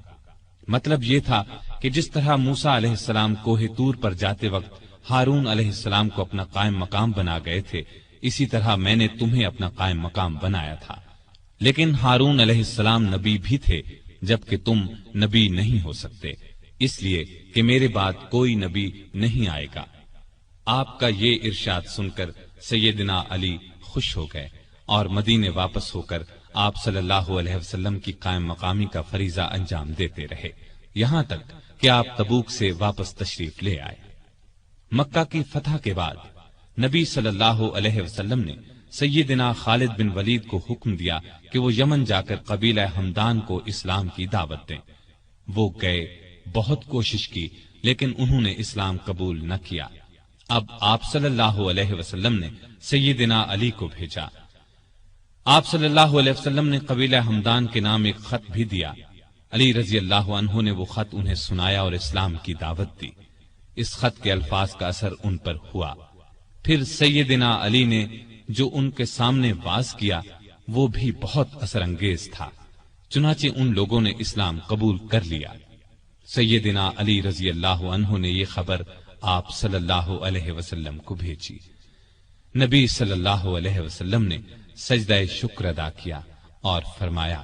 مطلب یہ تھا کہ جس طرح موسیٰ علیہ السلام کوہ طور پر جاتے وقت ہارون علیہ السلام کو اپنا قائم مقام بنا گئے تھے، اسی طرح میں نے تمہیں اپنا قائم مقام بنایا تھا۔ لیکن ہارون علیہ السلام نبی بھی تھے، جبکہ تم نبی نہیں ہو سکتے، اس لیے کہ میرے بعد کوئی نبی نہیں آئے گا۔ آپ کا یہ ارشاد سن کر سیدنا علی خوش ہو گئے اور مدینے واپس ہو کر آپ صلی اللہ علیہ وسلم کی قائم مقامی کا فریضہ انجام دیتے رہے، یہاں تک کہ آپ تبوک سے واپس تشریف لے آئے۔ مکہ کی فتح کے بعد نبی صلی اللہ علیہ وسلم نے سیدنا خالد بن ولید کو حکم دیا کہ وہ یمن جا کر قبیلہ ہمدان کو اسلام کی دعوت دیں۔ وہ گئے، بہت کوشش کی، لیکن انہوں نے اسلام قبول نہ کیا۔ اب آپ صلی اللہ علیہ وسلم نے سیدنا علی کو بھیجا۔ آپ صلی اللہ علیہ وسلم نے قبیلہ ہمدان کے نام ایک خط بھی دیا۔ علی رضی اللہ عنہ نے وہ خط انہیں سنایا اور اسلام کی دعوت دی۔ اس خط کے الفاظ کا اثر ان پر ہوا۔ پھر سیدنا علی نے جو ان کے سامنے واز کیا وہ بھی بہت اثر انگیز تھا، چنانچہ ان لوگوں نے اسلام قبول کر لیا۔ سیدنا علی رضی اللہ عنہ نے یہ خبر آپ صلی اللہ علیہ وسلم کو بھیجی۔ نبی صلی اللہ علیہ وسلم نے سجدہ شکر ادا کیا اور فرمایا،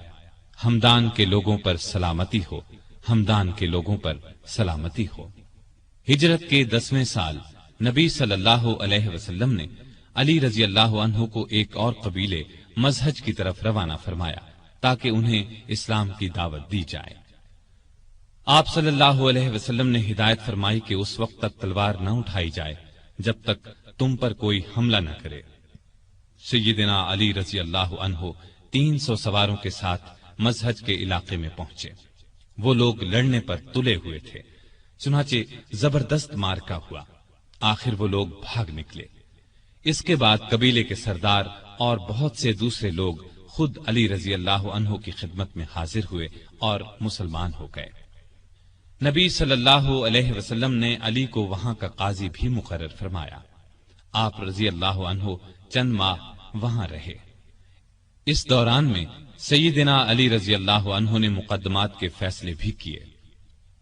ہمدان کے لوگوں پر سلامتی ہو، ہمدان کے لوگوں پر سلامتی ہو۔ ہجرت کے 10ویں سال نبی صلی اللہ علیہ وسلم نے علی رضی اللہ عنہ کو ایک اور قبیلے مزہج کی طرف روانہ فرمایا تاکہ انہیں اسلام کی دعوت دی جائے۔ آپ صلی اللہ علیہ وسلم نے ہدایت فرمائی کہ اس وقت تک تلوار نہ اٹھائی جائے جب تک تم پر کوئی حملہ نہ کرے۔ سیدنا علی رضی اللہ عنہ 300 سواروں کے ساتھ مزہج کے علاقے میں پہنچے۔ وہ لوگ لڑنے پر تلے ہوئے تھے، چنانچہ زبردست مارکا ہوا۔ آخر وہ لوگ بھاگ نکلے۔ اس کے بعد قبیلے کے سردار اور بہت سے دوسرے لوگ خود علی رضی اللہ عنہ کی خدمت میں حاضر ہوئے اور مسلمان ہو گئے۔ نبی صلی اللہ علیہ وسلم نے علی کو وہاں کا قاضی بھی مقرر فرمایا۔ آپ رضی اللہ عنہ چند ماہ وہاں رہے۔ اس دوران میں سیدنا علی رضی اللہ عنہ نے مقدمات کے فیصلے بھی کیے۔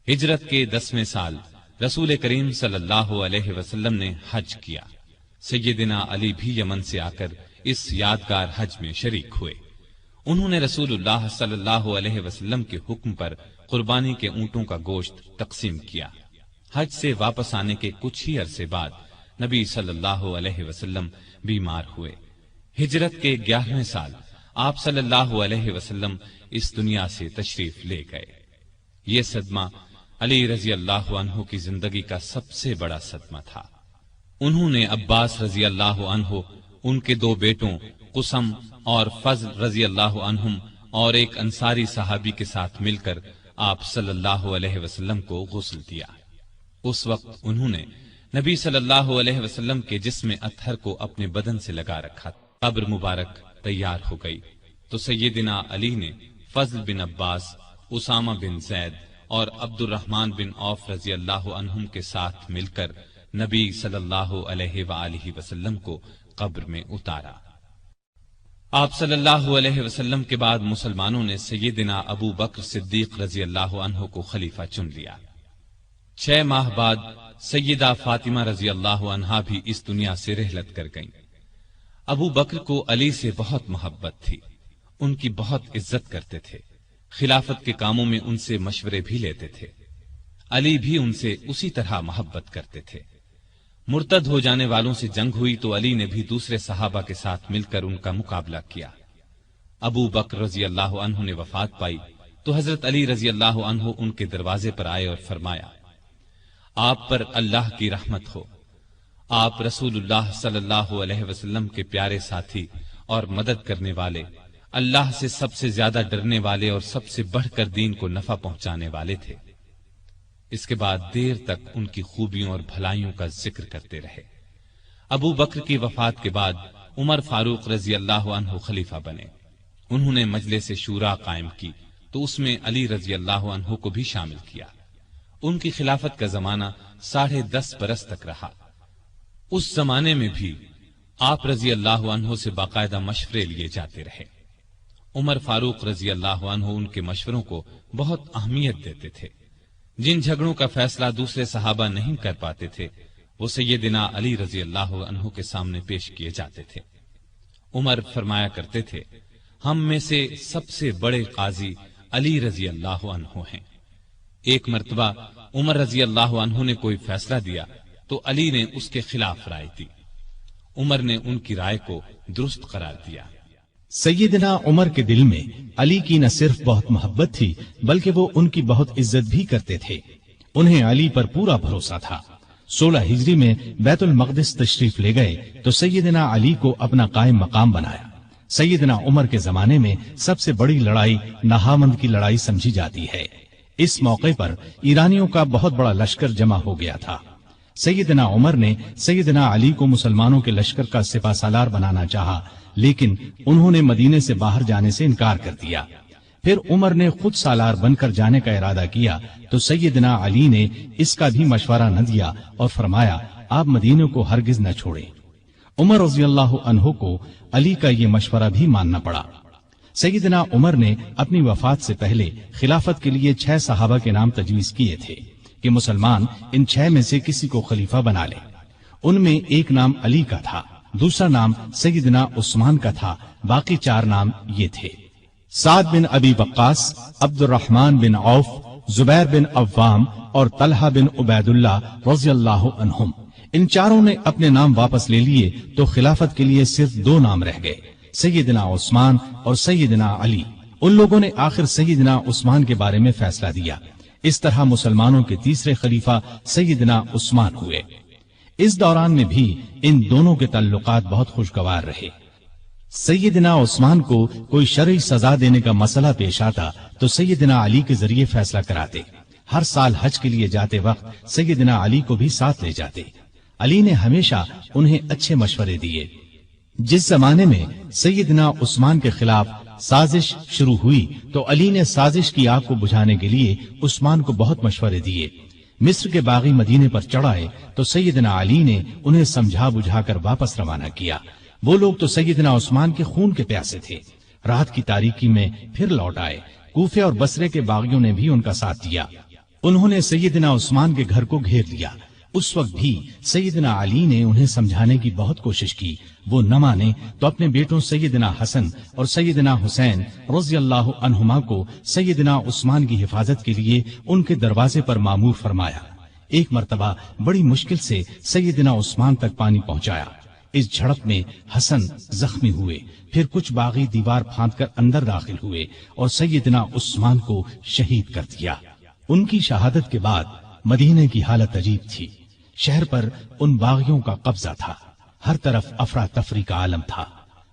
ہجرت کے 10ویں سال رسول کریم صلی اللہ علیہ وسلم نے حج کیا۔ سیدنا علی بھی یمن سے آ کر اس یادگار حج میں شریک ہوئے۔ انہوں نے رسول اللہ صلی اللہ علیہ وسلم کے حکم پر قربانی کے اونٹوں کا گوشت تقسیم کیا۔ حج سے واپس آنے کے کچھ ہی عرصے بعد نبی صلی اللہ علیہ وسلم بیمار ہوئے۔ ہجرت کے 11ویں سال آپ صلی اللہ علیہ وسلم اس دنیا سے تشریف لے گئے۔ یہ صدمہ علی رضی اللہ عنہ کی زندگی کا سب سے بڑا صدمہ تھا۔ انہوں نے عباس رضی اللہ عنہ، ان کے 2 بیٹوں قسم اور فضل رضی اللہ عنہم اور ایک انصاری صحابی کے ساتھ مل کر آپ صلی اللہ علیہ وسلم کو غسل دیا۔ اس وقت انہوں نے نبی صلی اللہ علیہ وسلم کے جسم اطہر کو اپنے بدن سے لگا رکھا۔ قبر مبارک تیار ہو گئی تو سیدنا علی نے فضل بن عباس، اسامہ بن زید اور عبد الرحمن بن عوف رضی اللہ عنہم کے ساتھ مل کر نبی صلی اللہ علیہ وآلہ وسلم کو قبر میں اتارا۔ آپ صلی اللہ علیہ وسلم کے بعد مسلمانوں نے سیدنا ابو بکر صدیق رضی اللہ عنہ کو خلیفہ چن لیا۔ 6 ماہ بعد سیدہ فاطمہ رضی اللہ عنہا بھی اس دنیا سے رحلت کر گئیں۔ ابو بکر کو علی سے بہت محبت تھی، ان کی بہت عزت کرتے تھے، خلافت کے کاموں میں ان سے مشورے بھی لیتے تھے۔ علی بھی ان سے اسی طرح محبت کرتے تھے۔ مرتد ہو جانے والوں سے جنگ ہوئی تو علی نے بھی دوسرے صحابہ کے ساتھ مل کر ان کا مقابلہ کیا۔ ابو بکر رضی اللہ عنہ نے وفات پائی تو حضرت علی رضی اللہ عنہ ان کے دروازے پر آئے اور فرمایا، آپ پر اللہ کی رحمت ہو، آپ رسول اللہ صلی اللہ علیہ وسلم کے پیارے ساتھی اور مدد کرنے والے، اللہ سے سب سے زیادہ ڈرنے والے اور سب سے بڑھ کر دین کو نفع پہنچانے والے تھے۔ اس کے بعد دیر تک ان کی خوبیوں اور بھلائیوں کا ذکر کرتے رہے۔ ابو بکر کی وفات کے بعد عمر فاروق رضی اللہ عنہ خلیفہ بنے۔ انہوں نے مجلس شورا قائم کی تو اس میں علی رضی اللہ عنہ کو بھی شامل کیا۔ ان کی خلافت کا زمانہ 10.5 برس تک رہا۔ اس زمانے میں بھی آپ رضی اللہ عنہ سے باقاعدہ مشورے لیے جاتے رہے۔ عمر فاروق رضی اللہ عنہ ان کے مشوروں کو بہت اہمیت دیتے تھے۔ جن جھگڑوں کا فیصلہ دوسرے صحابہ نہیں کر پاتے تھے وہ سیدنا علی رضی اللہ عنہ کے سامنے پیش کیے جاتے تھے۔ عمر فرمایا کرتے تھے، ہم میں سے سب سے بڑے قاضی علی رضی اللہ عنہ ہیں۔ ایک مرتبہ عمر رضی اللہ عنہ نے کوئی فیصلہ دیا تو علی نے اس کے خلاف رائے دی۔ عمر نے ان کی رائے کو درست قرار دیا۔ سیدنا عمر کے دل میں علی کی نہ صرف بہت محبت تھی بلکہ وہ ان کی بہت عزت بھی کرتے تھے۔ انہیں علی پر پورا بھروسہ تھا۔ 16 ہجری میں بیت المقدس تشریف لے گئے تو سیدنا علی کو اپنا قائم مقام بنایا۔ سیدنا عمر کے زمانے میں سب سے بڑی لڑائی نہاوند کی لڑائی سمجھی جاتی ہے۔ اس موقع پر ایرانیوں کا بہت بڑا لشکر جمع ہو گیا تھا۔ سیدنا عمر نے سیدنا علی کو مسلمانوں کے لشکر کا سپہ سالار بنانا چاہا لیکن انہوں نے مدینے سے باہر جانے سے انکار کر دیا۔ پھر عمر نے خود سالار بن کر جانے کا ارادہ کیا تو سیدنا علی نے اس کا بھی مشورہ نہ دیا اور فرمایا، آپ مدینے کو ہرگز نہ چھوڑیں۔ عمر رضی اللہ عنہ کو علی کا یہ مشورہ بھی ماننا پڑا۔ سیدنا عمر نے اپنی وفات سے پہلے خلافت کے لیے 6 صحابہ کے نام تجویز کیے تھے کہ مسلمان ان 6 میں سے کسی کو خلیفہ بنا لے۔ ان میں ایک نام علی کا تھا، دوسرا نام سیدنا عثمان کا تھا، باقی 4 نام یہ تھے: سعد بن ابی وقاص، عبد الرحمن بن عوف، زبیر بن عوام اور طلحہ بن عبید اللہ رضی اللہ عنہم۔ ان 4 نے اپنے نام واپس لے لیے تو خلافت کے لیے صرف 2 نام رہ گئے، سیدنا عثمان اور سیدنا علی۔ ان لوگوں نے آخر سیدنا عثمان کے بارے میں فیصلہ دیا۔ اس طرح مسلمانوں کے تیسرے خلیفہ سیدنا عثمان ہوئے۔ اس دوران میں بھی ان دونوں کے تعلقات بہت خوشگوار رہے۔ سیدنا عثمان کو کوئی شرعی سزا دینے کا مسئلہ پیش آتا تو سیدنا علی کے ذریعے فیصلہ کراتے۔ ہر سال حج کے لیے جاتے وقت سیدنا علی کو بھی ساتھ لے جاتے۔ علی نے ہمیشہ انہیں اچھے مشورے دیے۔ جس زمانے میں سیدنا عثمان کے خلاف سازش شروع ہوئی تو علی نے سازش کی آگ کو بجھانے کے لیے عثمان کو بہت مشورے دیے۔ مصر کے باغی مدینے پر چڑھائے تو سیدنا علی نے انہیں سمجھا بجھا کر واپس روانہ کیا۔ وہ لوگ تو سیدنا عثمان کے خون کے پیاسے تھے۔ رات کی تاریکی میں پھر لوٹ آئے۔ کوفے اور بصرے کے باغیوں نے بھی ان کا ساتھ دیا۔ انہوں نے سیدنا عثمان کے گھر کو گھیر لیا۔ اس وقت بھی سیدنا علی نے انہیں سمجھانے کی بہت کوشش کی۔ وہ نہ مانے تو اپنے بیٹوں سیدنا حسن اور سیدنا حسین رضی اللہ عنہما کو سیدنا عثمان کی حفاظت کے لیے ان کے دروازے پر مامور فرمایا۔ ایک مرتبہ بڑی مشکل سے سیدنا عثمان تک پانی پہنچایا۔ اس جھڑپ میں حسن زخمی ہوئے۔ پھر کچھ باغی دیوار پھاند کر اندر داخل ہوئے اور سیدنا عثمان کو شہید کر دیا۔ ان کی شہادت کے بعد مدینے کی حالت عجیب تھی۔ شہر پر ان باغیوں کا قبضہ تھا۔ ہر طرف افراتفری کا عالم تھا۔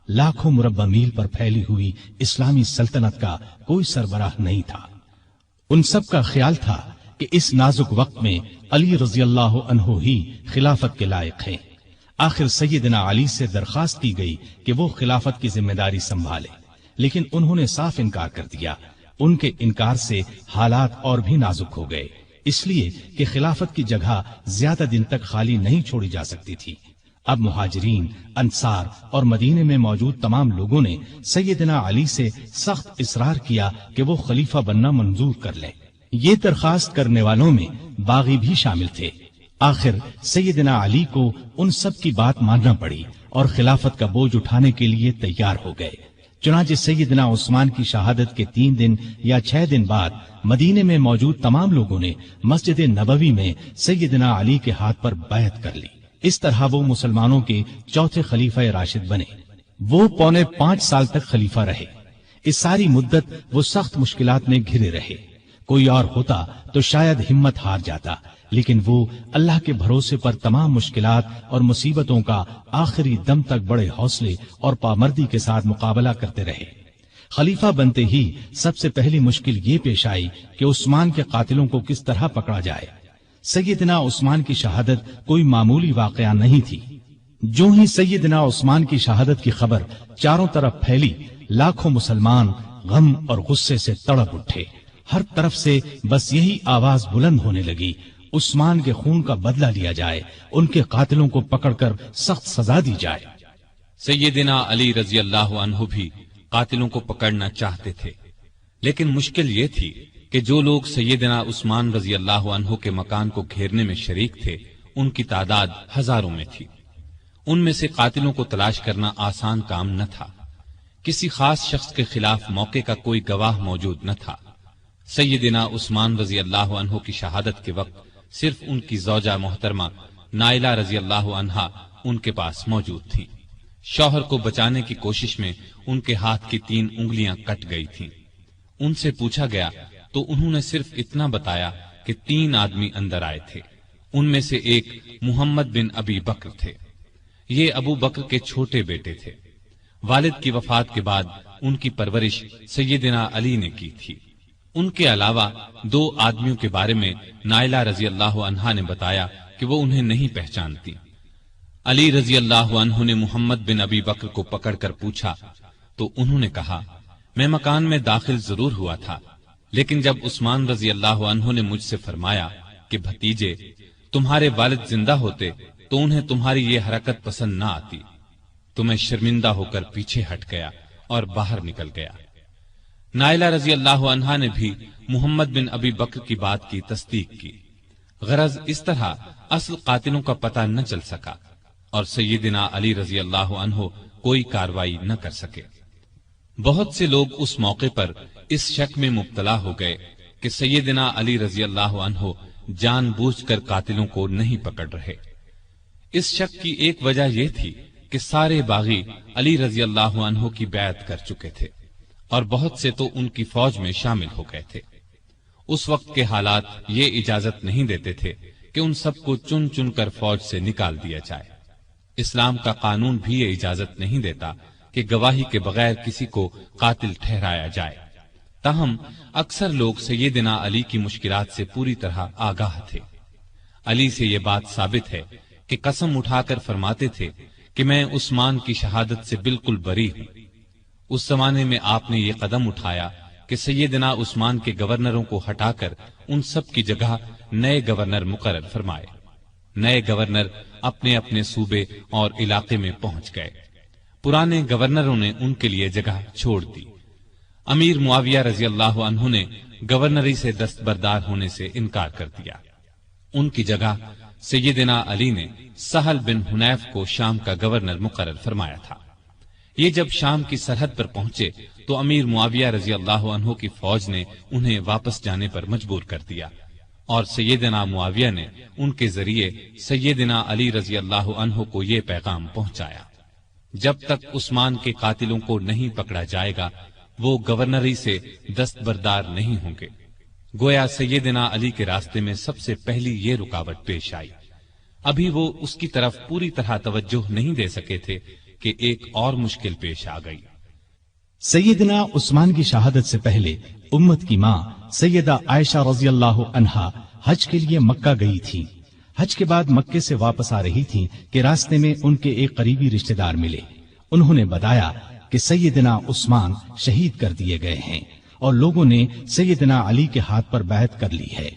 لاکھوں مربع میل پر پھیلی ہوئی اسلامی سلطنت کا کوئی سربراہ نہیں تھا۔ ان سب کا خیال تھا کہ اس نازک وقت میں علی رضی اللہ عنہ ہی خلافت کے لائق ہیں۔ آخر سیدنا علی سے درخواست کی گئی کہ وہ خلافت کی ذمہ داری سنبھالے، لیکن انہوں نے صاف انکار کر دیا۔ ان کے انکار سے حالات اور بھی نازک ہو گئے، اس لیے کہ خلافت کی جگہ زیادہ دن تک خالی نہیں چھوڑی جا سکتی تھی۔ اب مہاجرین، انصار اور مدینے میں موجود تمام لوگوں نے سیدنا علی سے سخت اصرار کیا کہ وہ خلیفہ بننا منظور کر لیں۔ یہ درخواست کرنے والوں میں باغی بھی شامل تھے۔ آخر سیدنا علی کو ان سب کی بات ماننا پڑی اور خلافت کا بوجھ اٹھانے کے لیے تیار ہو گئے۔ چنانچہ سیدنا عثمان کی شہادت کے 3 دن یا 6 دن بعد مدینے میں موجود تمام لوگوں نے مسجد نبوی میں سیدنا علی کے ہاتھ پر بیعت کر لی۔ اس طرح وہ مسلمانوں کے چوتھے خلیفہ راشد بنے۔ وہ 4.25 سال تک خلیفہ رہے۔ اس ساری مدت وہ سخت مشکلات میں گھرے رہے۔ کوئی اور ہوتا تو شاید ہمت ہار جاتا، لیکن وہ اللہ کے بھروسے پر تمام مشکلات اور مصیبتوں کا آخری دم تک بڑے حوصلے اور پامردی کے ساتھ مقابلہ کرتے رہے۔ خلیفہ بنتے ہی سب سے پہلی مشکل یہ پیش آئی کہ عثمان کے قاتلوں کو کس طرح پکڑا جائے۔ سیدنا عثمان کی شہادت کوئی معمولی واقعہ نہیں تھی۔ جو ہی سیدنا عثمان کی شہادت کی خبر چاروں طرف پھیلی، لاکھوں مسلمان غم اور غصے سے تڑپ اٹھے۔ ہر طرف سے بس یہی آواز بلند ہونے لگی، عثمان کے خون کا بدلہ لیا جائے، ان کے قاتلوں کو پکڑ کر سخت سزا دی جائے۔ سیدنا علی رضی اللہ عنہ بھی قاتلوں کو پکڑنا چاہتے تھے، لیکن مشکل یہ تھی کہ جو لوگ سیدنا عثمان رضی اللہ عنہ کے مکان کو گھیرنے میں شریک تھے، ان کی تعداد ہزاروں میں تھی۔ ان میں سے قاتلوں کو تلاش کرنا آسان کام نہ تھا۔ کسی خاص شخص کے خلاف موقع کا کوئی گواہ موجود نہ تھا۔ سیدنا عثمان رضی اللہ عنہ کی شہادت کے وقت صرف ان کی زوجہ محترمہ نائلہ رضی اللہ عنہا ان کے پاس موجود تھیں۔ شوہر کو بچانے کی کوشش میں ان کے ہاتھ کی 3 انگلیاں کٹ گئی تھیں۔ ان سے پوچھا گیا تو انہوں نے صرف اتنا بتایا کہ 3 آدمی اندر آئے تھے۔ ان میں سے ایک محمد بن ابی بکر تھے۔ یہ ابو بکر کے چھوٹے بیٹے تھے۔ والد کی وفات کے بعد ان کی پرورش سیدنا علی نے کی تھی۔ ان کے علاوہ 2 آدمیوں کے بارے میں نائلہ رضی اللہ عنہا نے بتایا کہ وہ انہیں نہیں پہچانتی۔ علی رضی اللہ عنہ نے محمد بن ابی بکر کو پکڑ کر پوچھا تو انہوں نے کہا، میں مکان میں داخل ضرور ہوا تھا، لیکن جب عثمان رضی اللہ عنہ نے مجھ سے فرمایا کہ بھتیجے تمہارے والد زندہ ہوتے تو انہیں تمہاری یہ حرکت پسند نہ آتی، تو میں شرمندہ ہو کر پیچھے ہٹ گیا اور باہر نکل گیا۔ نائلہ رضی اللہ عنہا نے بھی محمد بن ابی بکر کی بات کی تصدیق کی۔ غرض اس طرح اصل قاتلوں کا پتہ نہ چل سکا اور سیدنا علی رضی اللہ عنہ کوئی کاروائی نہ کر سکے۔ بہت سے لوگ اس موقع پر اس شک میں مبتلا ہو گئے کہ سیدنا علی رضی اللہ عنہ جان بوجھ کر قاتلوں کو نہیں پکڑ رہے۔ اس شک کی ایک وجہ یہ تھی کہ سارے باغی علی رضی اللہ عنہ کی بیعت کر چکے تھے اور بہت سے تو ان کی فوج میں شامل ہو گئے تھے۔ اس وقت کے حالات یہ اجازت نہیں دیتے تھے کہ ان سب کو چن چن کر فوج سے نکال دیا جائے۔ اسلام کا قانون بھی یہ اجازت نہیں دیتا کہ گواہی کے بغیر کسی کو قاتل ٹھہرایا جائے۔ تاہم اکثر لوگ سیدنا علی کی مشکلات سے پوری طرح آگاہ تھے۔ علی سے یہ بات ثابت ہے کہ قسم اٹھا کر فرماتے تھے کہ میں عثمان کی شہادت سے بالکل بری ہوں۔ اس زمانے میں آپ نے یہ قدم اٹھایا کہ سیدنا عثمان کے گورنروں کو ہٹا کر ان سب کی جگہ نئے گورنر مقرر فرمائے۔ نئے گورنر اپنے اپنے صوبے اور علاقے میں پہنچ گئے۔ پرانے گورنروں نے ان کے لیے جگہ چھوڑ دی۔ امیر معاویہ رضی اللہ عنہ نے گورنری سے دستبردار ہونے سے انکار کر دیا۔ ان کی جگہ سیدنا علی نے سہل بن حنیف کو شام کا گورنر مقرر فرمایا تھا۔ یہ جب شام کی سرحد پر پہنچے تو امیر معاویہ رضی اللہ عنہ کی فوج نے انہیں واپس جانے پر مجبور کر دیا، اور سیدنا معاویہ نے ان کے ذریعے سیدنا علی رضی اللہ عنہ کو یہ پیغام پہنچایا: جب تک عثمان کے قاتلوں کو نہیں پکڑا جائے گا وہ گورنری سے دستبردار نہیں ہوں گے۔ گویا سیدنا علی کے راستے میں سب سے پہلی یہ رکاوٹ پیش آئی۔ ابھی وہ اس کی طرف پوری طرح توجہ نہیں دے سکے تھے کہ ایک اور مشکل پیش آ گئی۔ سیدنا عثمان کی شہادت سے پہلے امت کی ماں سیدہ عائشہ رضی اللہ عنہا حج کے لیے مکہ گئی تھی۔ حج کے بعد مکے سے واپس آ رہی تھی کہ راستے میں ان کے ایک قریبی رشتہ دار ملے۔ انہوں نے بتایا کہ سیدنا عثمان شہید کر دیے گئے ہیں اور لوگوں نے سیدنا علی کے ہاتھ پر بیعت کر لی ہے،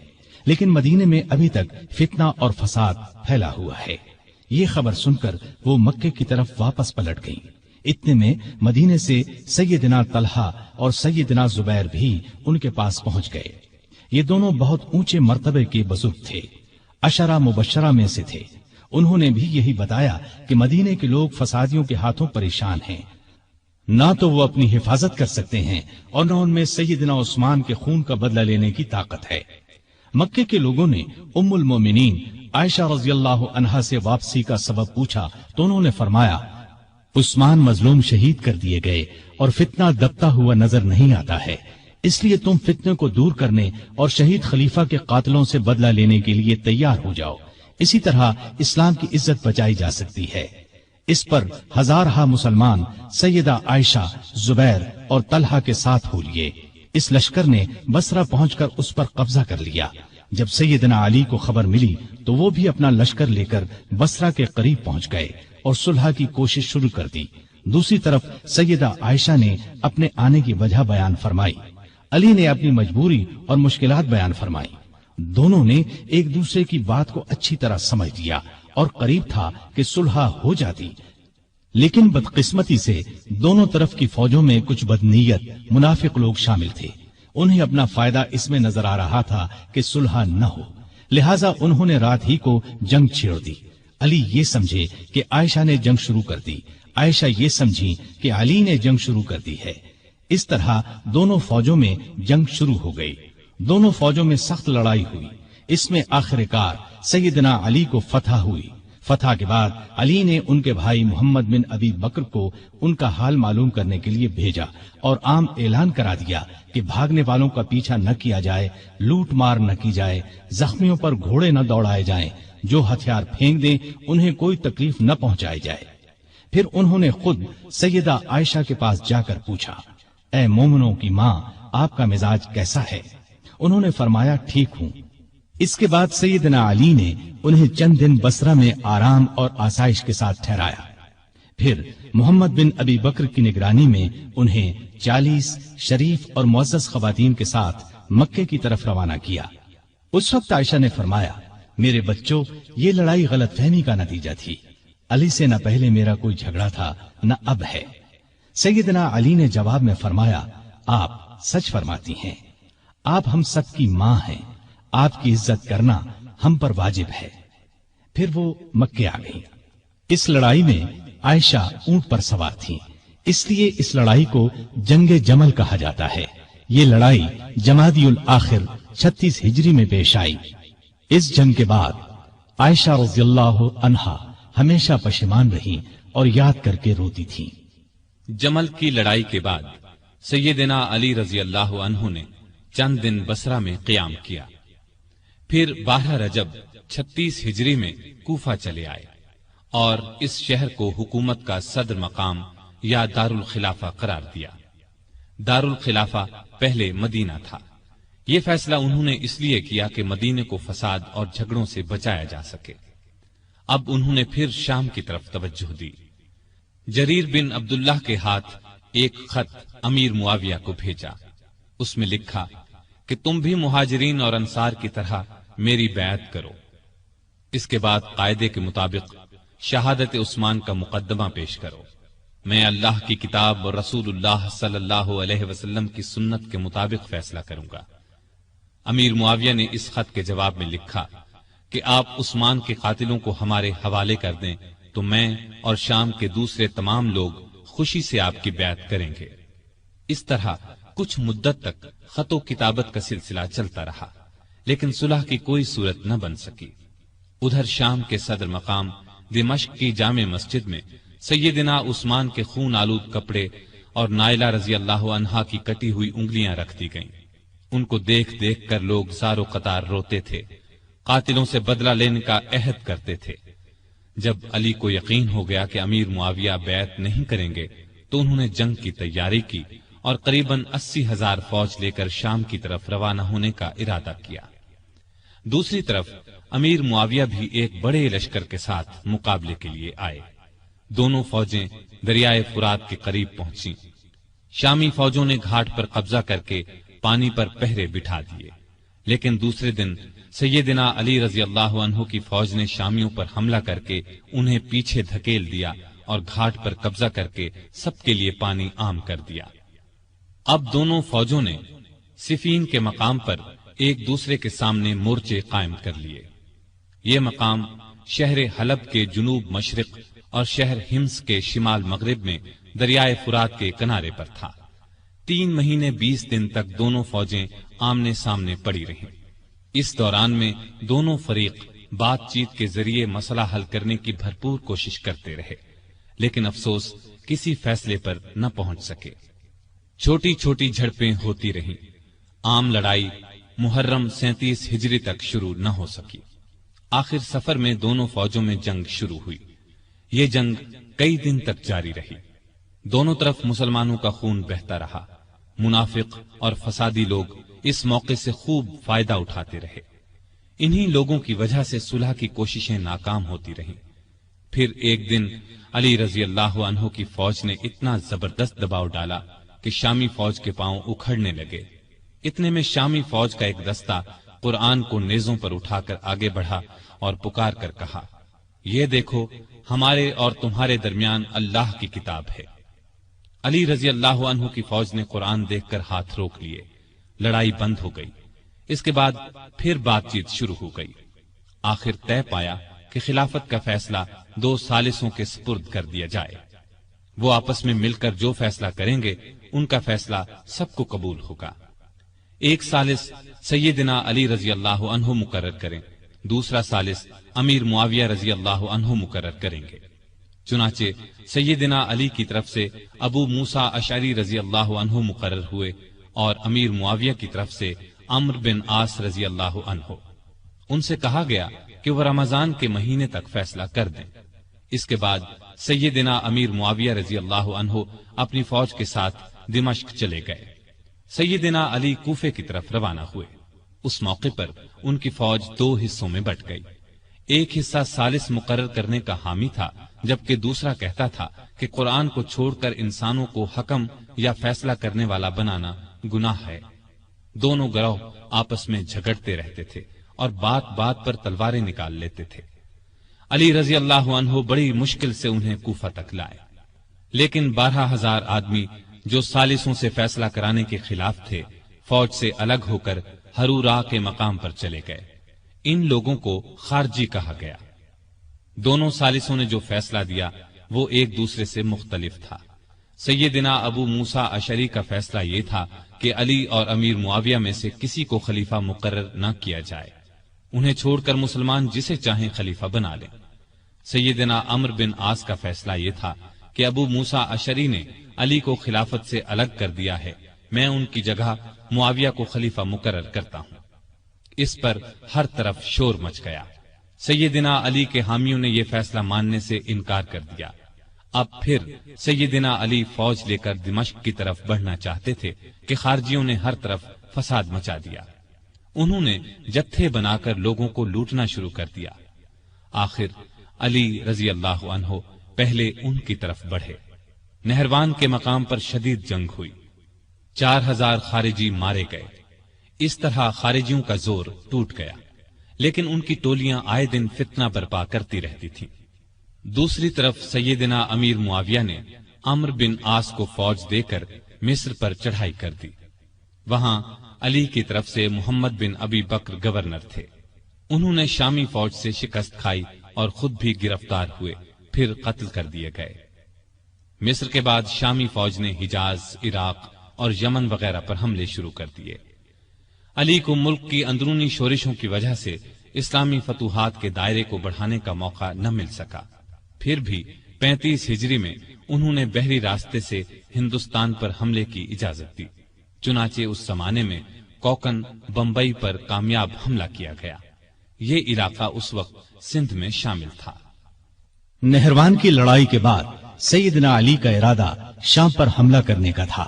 لیکن مدینے میں ابھی تک فتنہ اور فساد پھیلا ہوا ہے۔ یہ خبر سن کر وہ مکے کی طرف واپس پلٹ گئیں۔ اتنے میں مدینے سے سیدنا طلحہ اور سیدنا زبیر بھی ان کے پاس پہنچ گئے۔ یہ دونوں بہت اونچے مرتبے کے بزرگ تھے، عشرہ مبشرہ میں سے تھے۔ انہوں نے بھی یہی بتایا کہ مدینے کے لوگ فسادیوں کے ہاتھوں پریشان ہیں، نہ تو وہ اپنی حفاظت کر سکتے ہیں اور نہ ان میں سیدنا عثمان کے خون کا بدلہ لینے کی طاقت ہے۔ مکے کے لوگوں نے ام المومنین عائشہ رضی اللہ عنہا سے واپسی کا سبب پوچھا تو انہوں نے فرمایا: عثمان مظلوم شہید کر دیے گئے اور فتنہ دبتا ہوا نظر نہیں آتا ہے، اس لیے تم فتنے کو دور کرنے اور شہید خلیفہ کے قاتلوں سے بدلہ لینے کے لیے تیار ہو جاؤ۔ اسی طرح اسلام کی عزت بچائی جا سکتی ہے۔ اس پر ہزارہا مسلمان سیدہ عائشہ، زبیر اور طلحہ کے ساتھ ہو لیے۔ اس لشکر نے بصرہ پہنچ کر اس پر قبضہ کر لیا۔ جب سیدنا علی کو خبر ملی تو وہ بھی اپنا لشکر لے کر بصرہ کے قریب پہنچ گئے اور صلح کی کوشش شروع کر دی۔ دوسری طرف سیدہ عائشہ نے اپنے آنے کی وجہ بیان فرمائی، علی نے اپنی مجبوری اور مشکلات بیان فرمائی۔ دونوں نے ایک دوسرے کی بات کو اچھی طرح سمجھ لیا اور قریب تھا کہ صلح ہو جاتی، لیکن بدقسمتی سے دونوں طرف کی فوجوں میں کچھ بدنیت منافق لوگ شامل تھے۔ انہیں اپنا فائدہ اس میں نظر آ رہا تھا کہ صلح نہ ہو، لہٰذا انہوں نے رات ہی کو جنگ چھیڑ دی۔ علی یہ سمجھے کہ عائشہ نے جنگ شروع کر دی، عائشہ یہ سمجھی کہ علی نے جنگ شروع کر دی ہے۔ اس طرح دونوں فوجوں میں جنگ شروع ہو گئی۔ دونوں فوجوں میں سخت لڑائی ہوئی۔ اس میں آخر کار سیدنا علی کو فتح ہوئی۔ فتح کے بعد علی نے ان کے بھائی محمد بن ابی بکر کو ان کا حال معلوم کرنے کے لیے بھیجا اور عام اعلان کرا دیا کہ بھاگنے والوں کا پیچھا نہ کیا جائے، لوٹ مار نہ کی جائے، زخمیوں پر گھوڑے نہ دوڑائے جائیں، جو ہتھیار پھینک دیں انہیں کوئی تکلیف نہ پہنچائی جائے۔ پھر انہوں نے خود سیدہ عائشہ کے پاس جا کر پوچھا: اے مومنوں کی ماں، آپ کا مزاج کیسا ہے؟ انہوں نے فرمایا: ٹھیک ہوں۔ اس کے بعد سیدنا علی نے انہیں چند دن بصرہ میں آرام اور آسائش کے ساتھ ٹھہرایا۔ پھر محمد بن ابی بکر کی نگرانی میں انہیں 40 شریف اور معزز خواتین کے ساتھ مکے کی طرف روانہ کیا۔ اس وقت عائشہ نے فرمایا: میرے بچوں، یہ لڑائی غلط فہمی کا نتیجہ تھی۔ علی سے نہ پہلے میرا کوئی جھگڑا تھا نہ اب ہے۔ سیدنا علی نے جواب میں فرمایا: آپ سچ فرماتی ہیں، آپ ہم سب کی ماں ہیں، آپ کی عزت کرنا ہم پر واجب ہے۔ پھر وہ مکے آ گئی۔ اس لڑائی میں عائشہ اونٹ پر سوار تھیں، اس لیے اس لڑائی کو جنگ جمل کہا جاتا ہے۔ یہ لڑائی جمادی الاخر 36 ہجری میں پیش آئی۔ اس جنگ کے بعد عائشہ رضی اللہ عنہا ہمیشہ پشیمان رہی اور یاد کر کے روتی تھیں۔ جمل کی لڑائی کے بعد سیدنا علی رضی اللہ عنہ نے چند دن بصرہ میں قیام کیا۔ پھر 12 رجب 36 ہجری میں کوفہ چلے آئے اور اس شہر کو حکومت کا صدر مقام یا دارالخلافہ قرار دیا۔ دارالخلافہ پہلے مدینہ تھا۔ یہ فیصلہ انہوں نے اس لیے کیا کہ مدینے کو فساد اور جھگڑوں سے بچایا جا سکے۔ اب انہوں نے پھر شام کی طرف توجہ دی۔ جریر بن عبداللہ کے ہاتھ ایک خط امیر معاویہ کو بھیجا۔ اس میں لکھا کہ تم بھی مہاجرین اور انصار کی طرح میری بیعت کرو۔ اس کے بعد قاعدے کے مطابق شہادت عثمان کا مقدمہ پیش کرو۔ میں اللہ کی کتاب اور رسول اللہ صلی اللہ علیہ وسلم کی سنت کے مطابق فیصلہ کروں گا۔ امیر معاویہ نے اس خط کے جواب میں لکھا کہ آپ عثمان کے قاتلوں کو ہمارے حوالے کر دیں تو میں اور شام کے دوسرے تمام لوگ خوشی سے آپ کی بیعت کریں گے۔ اس طرح کچھ مدت تک خط و کتابت کا سلسلہ چلتا رہا، لیکن صلح کی کوئی صورت نہ بن سکی۔ ادھر شام کے صدر مقام دمشق کی جامع مسجد میں سیدنا عثمان کے خون آلود کپڑے اور نائلہ رضی اللہ عنہا کی کٹی ہوئی انگلیاں رکھ دی گئیں۔ ان کو دیکھ دیکھ کر لوگ زار و قطار روتے تھے، قاتلوں سے بدلہ لینے کا عہد کرتے تھے۔ جب علی کو یقین ہو گیا کہ امیر معاویہ بیعت نہیں کریں گے تو انہوں نے جنگ کی تیاری کی اور قریباً 80,000 فوج لے کر شام کی طرف روانہ ہونے کا ارادہ کیا۔ دوسری طرف امیر معاویہ بھی ایک بڑے لشکر کے ساتھ مقابلے کے لیے آئے۔ دونوں فوجیں دریائے فرات کے قریب پہنچیں۔ شامی فوجوں نے گھاٹ پر قبضہ کر کے پانی پر پہرے بٹھا دیے، لیکن دوسرے دن سیدنا علی رضی اللہ عنہ کی فوج نے شامیوں پر حملہ کر کے انہیں پیچھے دھکیل دیا اور گھاٹ پر قبضہ کر کے سب کے لیے پانی عام کر دیا۔ اب دونوں فوجوں نے صفین کے مقام پر ایک دوسرے کے سامنے مورچے قائم کر لیے۔ یہ مقام شہر حلب کے جنوب مشرق اور شہر ہمس کے شمال مغرب میں دریائے فرات کے کنارے پر تھا۔ 3 مہینے 20 دن تک دونوں فوجیں آمنے سامنے پڑی رہیں۔ اس دوران میں دونوں فریق بات چیت کے ذریعے مسئلہ حل کرنے کی بھرپور کوشش کرتے رہے، لیکن افسوس کسی فیصلے پر نہ پہنچ سکے۔ چھوٹی چھوٹی جھڑپیں ہوتی رہیں۔ عام لڑائی محرم 37 ہجری تک شروع نہ ہو سکی۔ آخر سفر میں دونوں فوجوں میں جنگ شروع ہوئی۔ یہ جنگ کئی دن تک جاری رہی۔ دونوں طرف مسلمانوں کا خون بہتا رہا۔ منافق اور فسادی لوگ اس موقع سے خوب فائدہ اٹھاتے رہے۔ انہی لوگوں کی وجہ سے صلح کی کوششیں ناکام ہوتی رہیں۔ پھر ایک دن علی رضی اللہ عنہ کی فوج نے اتنا زبردست دباؤ ڈالا کہ شامی فوج کے پاؤں اکھڑنے لگے۔ اتنے میں شامی فوج کا ایک دستہ قرآن کو نیزوں پر اٹھا کر آگے بڑھا اور پکار کر کہا، یہ دیکھو ہمارے اور تمہارے درمیان اللہ کی کتاب ہے۔ علی رضی اللہ عنہ کی فوج نے قرآن دیکھ کر ہاتھ روک لیے۔ لڑائی بند ہو گئی۔ اس کے بعد پھر بات چیت شروع ہو گئی۔ آخر طے پایا کہ خلافت کا فیصلہ 2 ثالثوں کے سپرد کر دیا جائے۔ وہ آپس میں مل کر جو فیصلہ کریں گے ان کا فیصلہ سب کو قبول ہوگا۔ ایک ثالث سیدنا علی رضی اللہ عنہ مقرر کریں، دوسرا ثالث امیر معاویہ رضی اللہ عنہ مقرر کریں گے۔ چنانچہ سیدنا علی کی طرف سے ابو موسیٰ اشعری رضی اللہ عنہ مقرر ہوئے اور امیر معاویہ کی طرف سے عمرو بن عاص رضی اللہ عنہ۔ ان سے کہا گیا کہ وہ رمضان کے مہینے تک فیصلہ کر دیں۔ اس کے بعد سیدنا امیر معاویہ رضی اللہ عنہ اپنی فوج کے ساتھ دمشق چلے گئے۔ سیدنا علی کوفے کی طرف روانہ ہوئے۔ اس موقع پر ان کی فوج 2 حصوں میں بٹ گئی۔ ایک حصہ ثالث مقرر کرنے کا حامی تھا، جبکہ دوسرا کہتا تھا کہ قرآن کو چھوڑ کر انسانوں کو حکم یا فیصلہ کرنے والا بنانا گناہ ہے۔ دونوں گروہ آپس میں جھگڑتے رہتے تھے اور بات بات پر تلواریں نکال لیتے تھے۔ علی رضی اللہ عنہ بڑی مشکل سے انہیں کوفہ تک لائے، لیکن 12,000 آدمی جو ثالثوں سے فیصلہ کرانے کے خلاف تھے فوج سے الگ ہو کر ہرورا کے مقام پر چلے گئے۔ ان لوگوں کو خارجی کہا گیا۔ دونوں ثالثوں نے جو فیصلہ دیا وہ ایک دوسرے سے مختلف تھا۔ سیدنا ابو موسیٰ اشعری کا فیصلہ یہ تھا کہ علی اور امیر معاویہ میں سے کسی کو خلیفہ مقرر نہ کیا جائے، انہیں چھوڑ کر مسلمان جسے چاہیں خلیفہ بنا لیں۔ سیدنا عمرو بن عاص کا فیصلہ یہ تھا کہ ابو موسیٰ اشعری نے علی کو خلافت سے الگ کر دیا ہے، میں ان کی جگہ معاویہ کو خلیفہ مقرر کرتا ہوں۔ اس پر ہر طرف شور مچ گیا۔ سیدنا علی کے حامیوں نے یہ فیصلہ ماننے سے انکار کر دیا۔ اب پھر سیدنا علی فوج لے کر دمشق کی طرف بڑھنا چاہتے تھے کہ خارجیوں نے ہر طرف فساد مچا دیا۔ انہوں نے جتھے بنا کر لوگوں کو لوٹنا شروع کر دیا۔ آخر علی رضی اللہ عنہ پہلے ان کی طرف بڑھے۔ نہروان کے مقام پر شدید جنگ ہوئی، 4000 خارجی مارے گئے۔ اس طرح خارجیوں کا زور ٹوٹ گیا، لیکن ان کی ٹولیاں آئے دن فتنہ برپا کرتی رہتی تھیں۔ دوسری طرف سیدنا امیر معاویہ نے عمرو بن عاص کو فوج دے کر مصر پر چڑھائی کر دی۔ وہاں علی کی طرف سے محمد بن ابی بکر گورنر تھے۔ انہوں نے شامی فوج سے شکست کھائی اور خود بھی گرفتار ہوئے، پھر قتل کر دیے گئے۔ مصر کے بعد شامی فوج نے حجاز، عراق اور یمن وغیرہ پر حملے شروع کر دیے۔ علی کو ملک کی اندرونی شورشوں کی وجہ سے اسلامی فتوحات کے دائرے کو بڑھانے کا موقع نہ مل سکا۔ پھر بھی 35 ہجری میں انہوں نے بحری راستے سے ہندوستان پر حملے کی اجازت دی۔ چنانچہ اس زمانے میں کوکن بمبئی پر کامیاب حملہ کیا گیا۔ یہ علاقہ اس وقت سندھ میں شامل تھا۔ نہروان کی لڑائی کے بعد سیدنا علی کا ارادہ شام پر حملہ کرنے کا تھا۔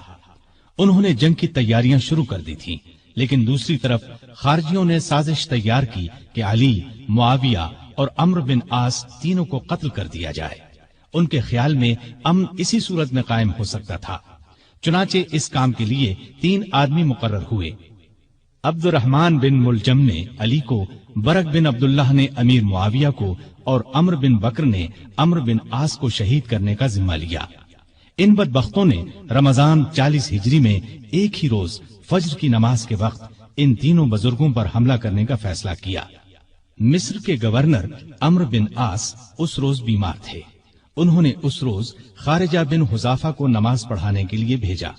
انہوں نے جنگ کی تیاریاں شروع کر دی تھیں، لیکن دوسری طرف خارجیوں نے سازش تیار کی کہ علی، معاویہ اور عمرو بن عاص تینوں کو قتل کر دیا جائے۔ ان کے خیال میں امن اسی صورت میں قائم ہو سکتا تھا۔ چنانچہ اس کام کے لیے 3 آدمی مقرر ہوئے۔ عبد الرحمن بن ملجم نے علی کو، برق بن عبداللہ نے امیر معاویہ کو اور عمرو بن بکر نے عمرو بن عاص کو شہید کرنے کا ذمہ لیا۔ ان بدبختوں نے رمضان 40 ہجری میں ایک ہی روز فجر کی نماز کے وقت ان تینوں بزرگوں پر حملہ کرنے کا فیصلہ کیا۔ مصر کے گورنر عمرو بن عاص اس روز بیمار تھے۔ انہوں نے اس روز خارجہ بن حذافہ کو نماز پڑھانے کے لیے بھیجا،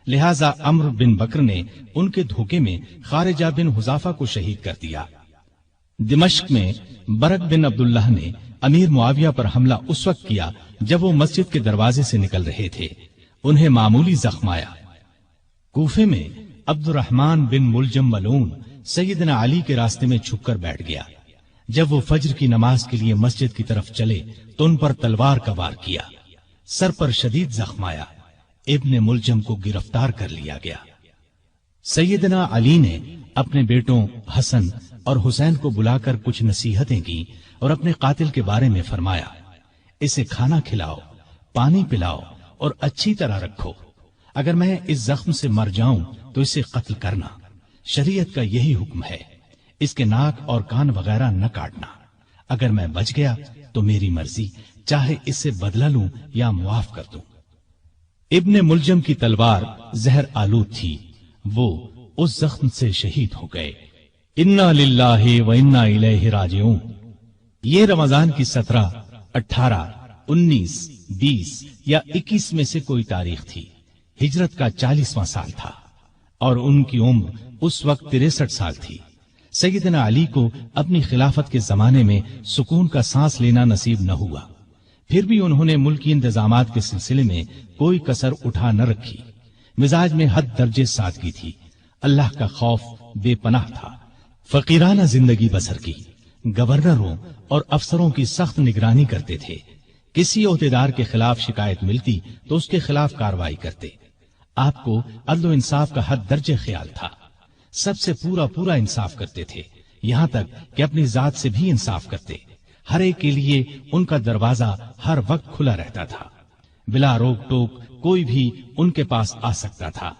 لہذا عمرو بن بکر نے ان کے دھوکے میں خارجہ بن حذافہ کو شہید کر دیا۔ دمشق میں برق بن عبداللہ نے امیر معاویہ پر حملہ اس وقت کیا جب وہ مسجد کے دروازے سے نکل رہے تھے۔ انہیں معمولی زخم آیا۔ کوفے میں عبد الرحمن بن ملجم ملعون سیدنا علی کے راستے میں چھپ کر بیٹھ گیا۔ جب وہ فجر کی نماز کے لیے مسجد کی طرف چلے تو ان پر تلوار کا وار کیا، سر پر شدید زخم آیا۔ ابن ملجم کو گرفتار کر لیا گیا۔ سیدنا علی نے اپنے بیٹوں حسن اور حسین کو بلا کر کچھ نصیحتیں کی اور اپنے قاتل کے بارے میں فرمایا، اسے کھانا کھلاؤ، پانی پلاؤ اور اچھی طرح رکھو۔ اگر میں اس زخم سے مر جاؤں تو اسے قتل کرنا، شریعت کا یہی حکم ہے۔ اس کے ناک اور کان وغیرہ نہ کاٹنا۔ اگر میں بچ گیا تو میری مرضی، چاہے اس سے بدلہ لوں یا معاف کر دوں۔ ابن ملجم کی تلوار زہر آلود تھی، وہ اس زخم سے شہید ہو گئے۔ انا للہ و انا الیہ راجعون۔ یہ رمضان کی 17، 18، 19، 20 یا 21 میں سے کوئی تاریخ تھی۔ ہجرت کا 40واں سال تھا اور ان کی عمر اس وقت 63 سال تھی۔ سیدنا علی کو اپنی خلافت کے زمانے میں سکون کا سانس لینا نصیب نہ ہوا، پھر بھی انہوں نے ملکی انتظامات کے سلسلے میں کوئی کسر اٹھا نہ رکھی۔ مزاج میں حد درجے سادگی تھی، اللہ کا خوف بے پناہ تھا۔ فقیرانہ زندگی بسر کی، گورنروں اور افسروں کی سخت نگرانی کرتے تھے۔ کسی عہدیدار کے خلاف شکایت ملتی تو اس کے خلاف کارروائی کرتے۔ آپ کو عدل و انصاف کا حد درجے خیال تھا، سب سے پورا انصاف کرتے تھے، یہاں تک کہ اپنی ذات سے بھی انصاف کرتے۔ ہر ایک کے لیے ان کا دروازہ ہر وقت کھلا رہتا تھا، بلا روک ٹوک کوئی بھی ان کے پاس آ سکتا تھا۔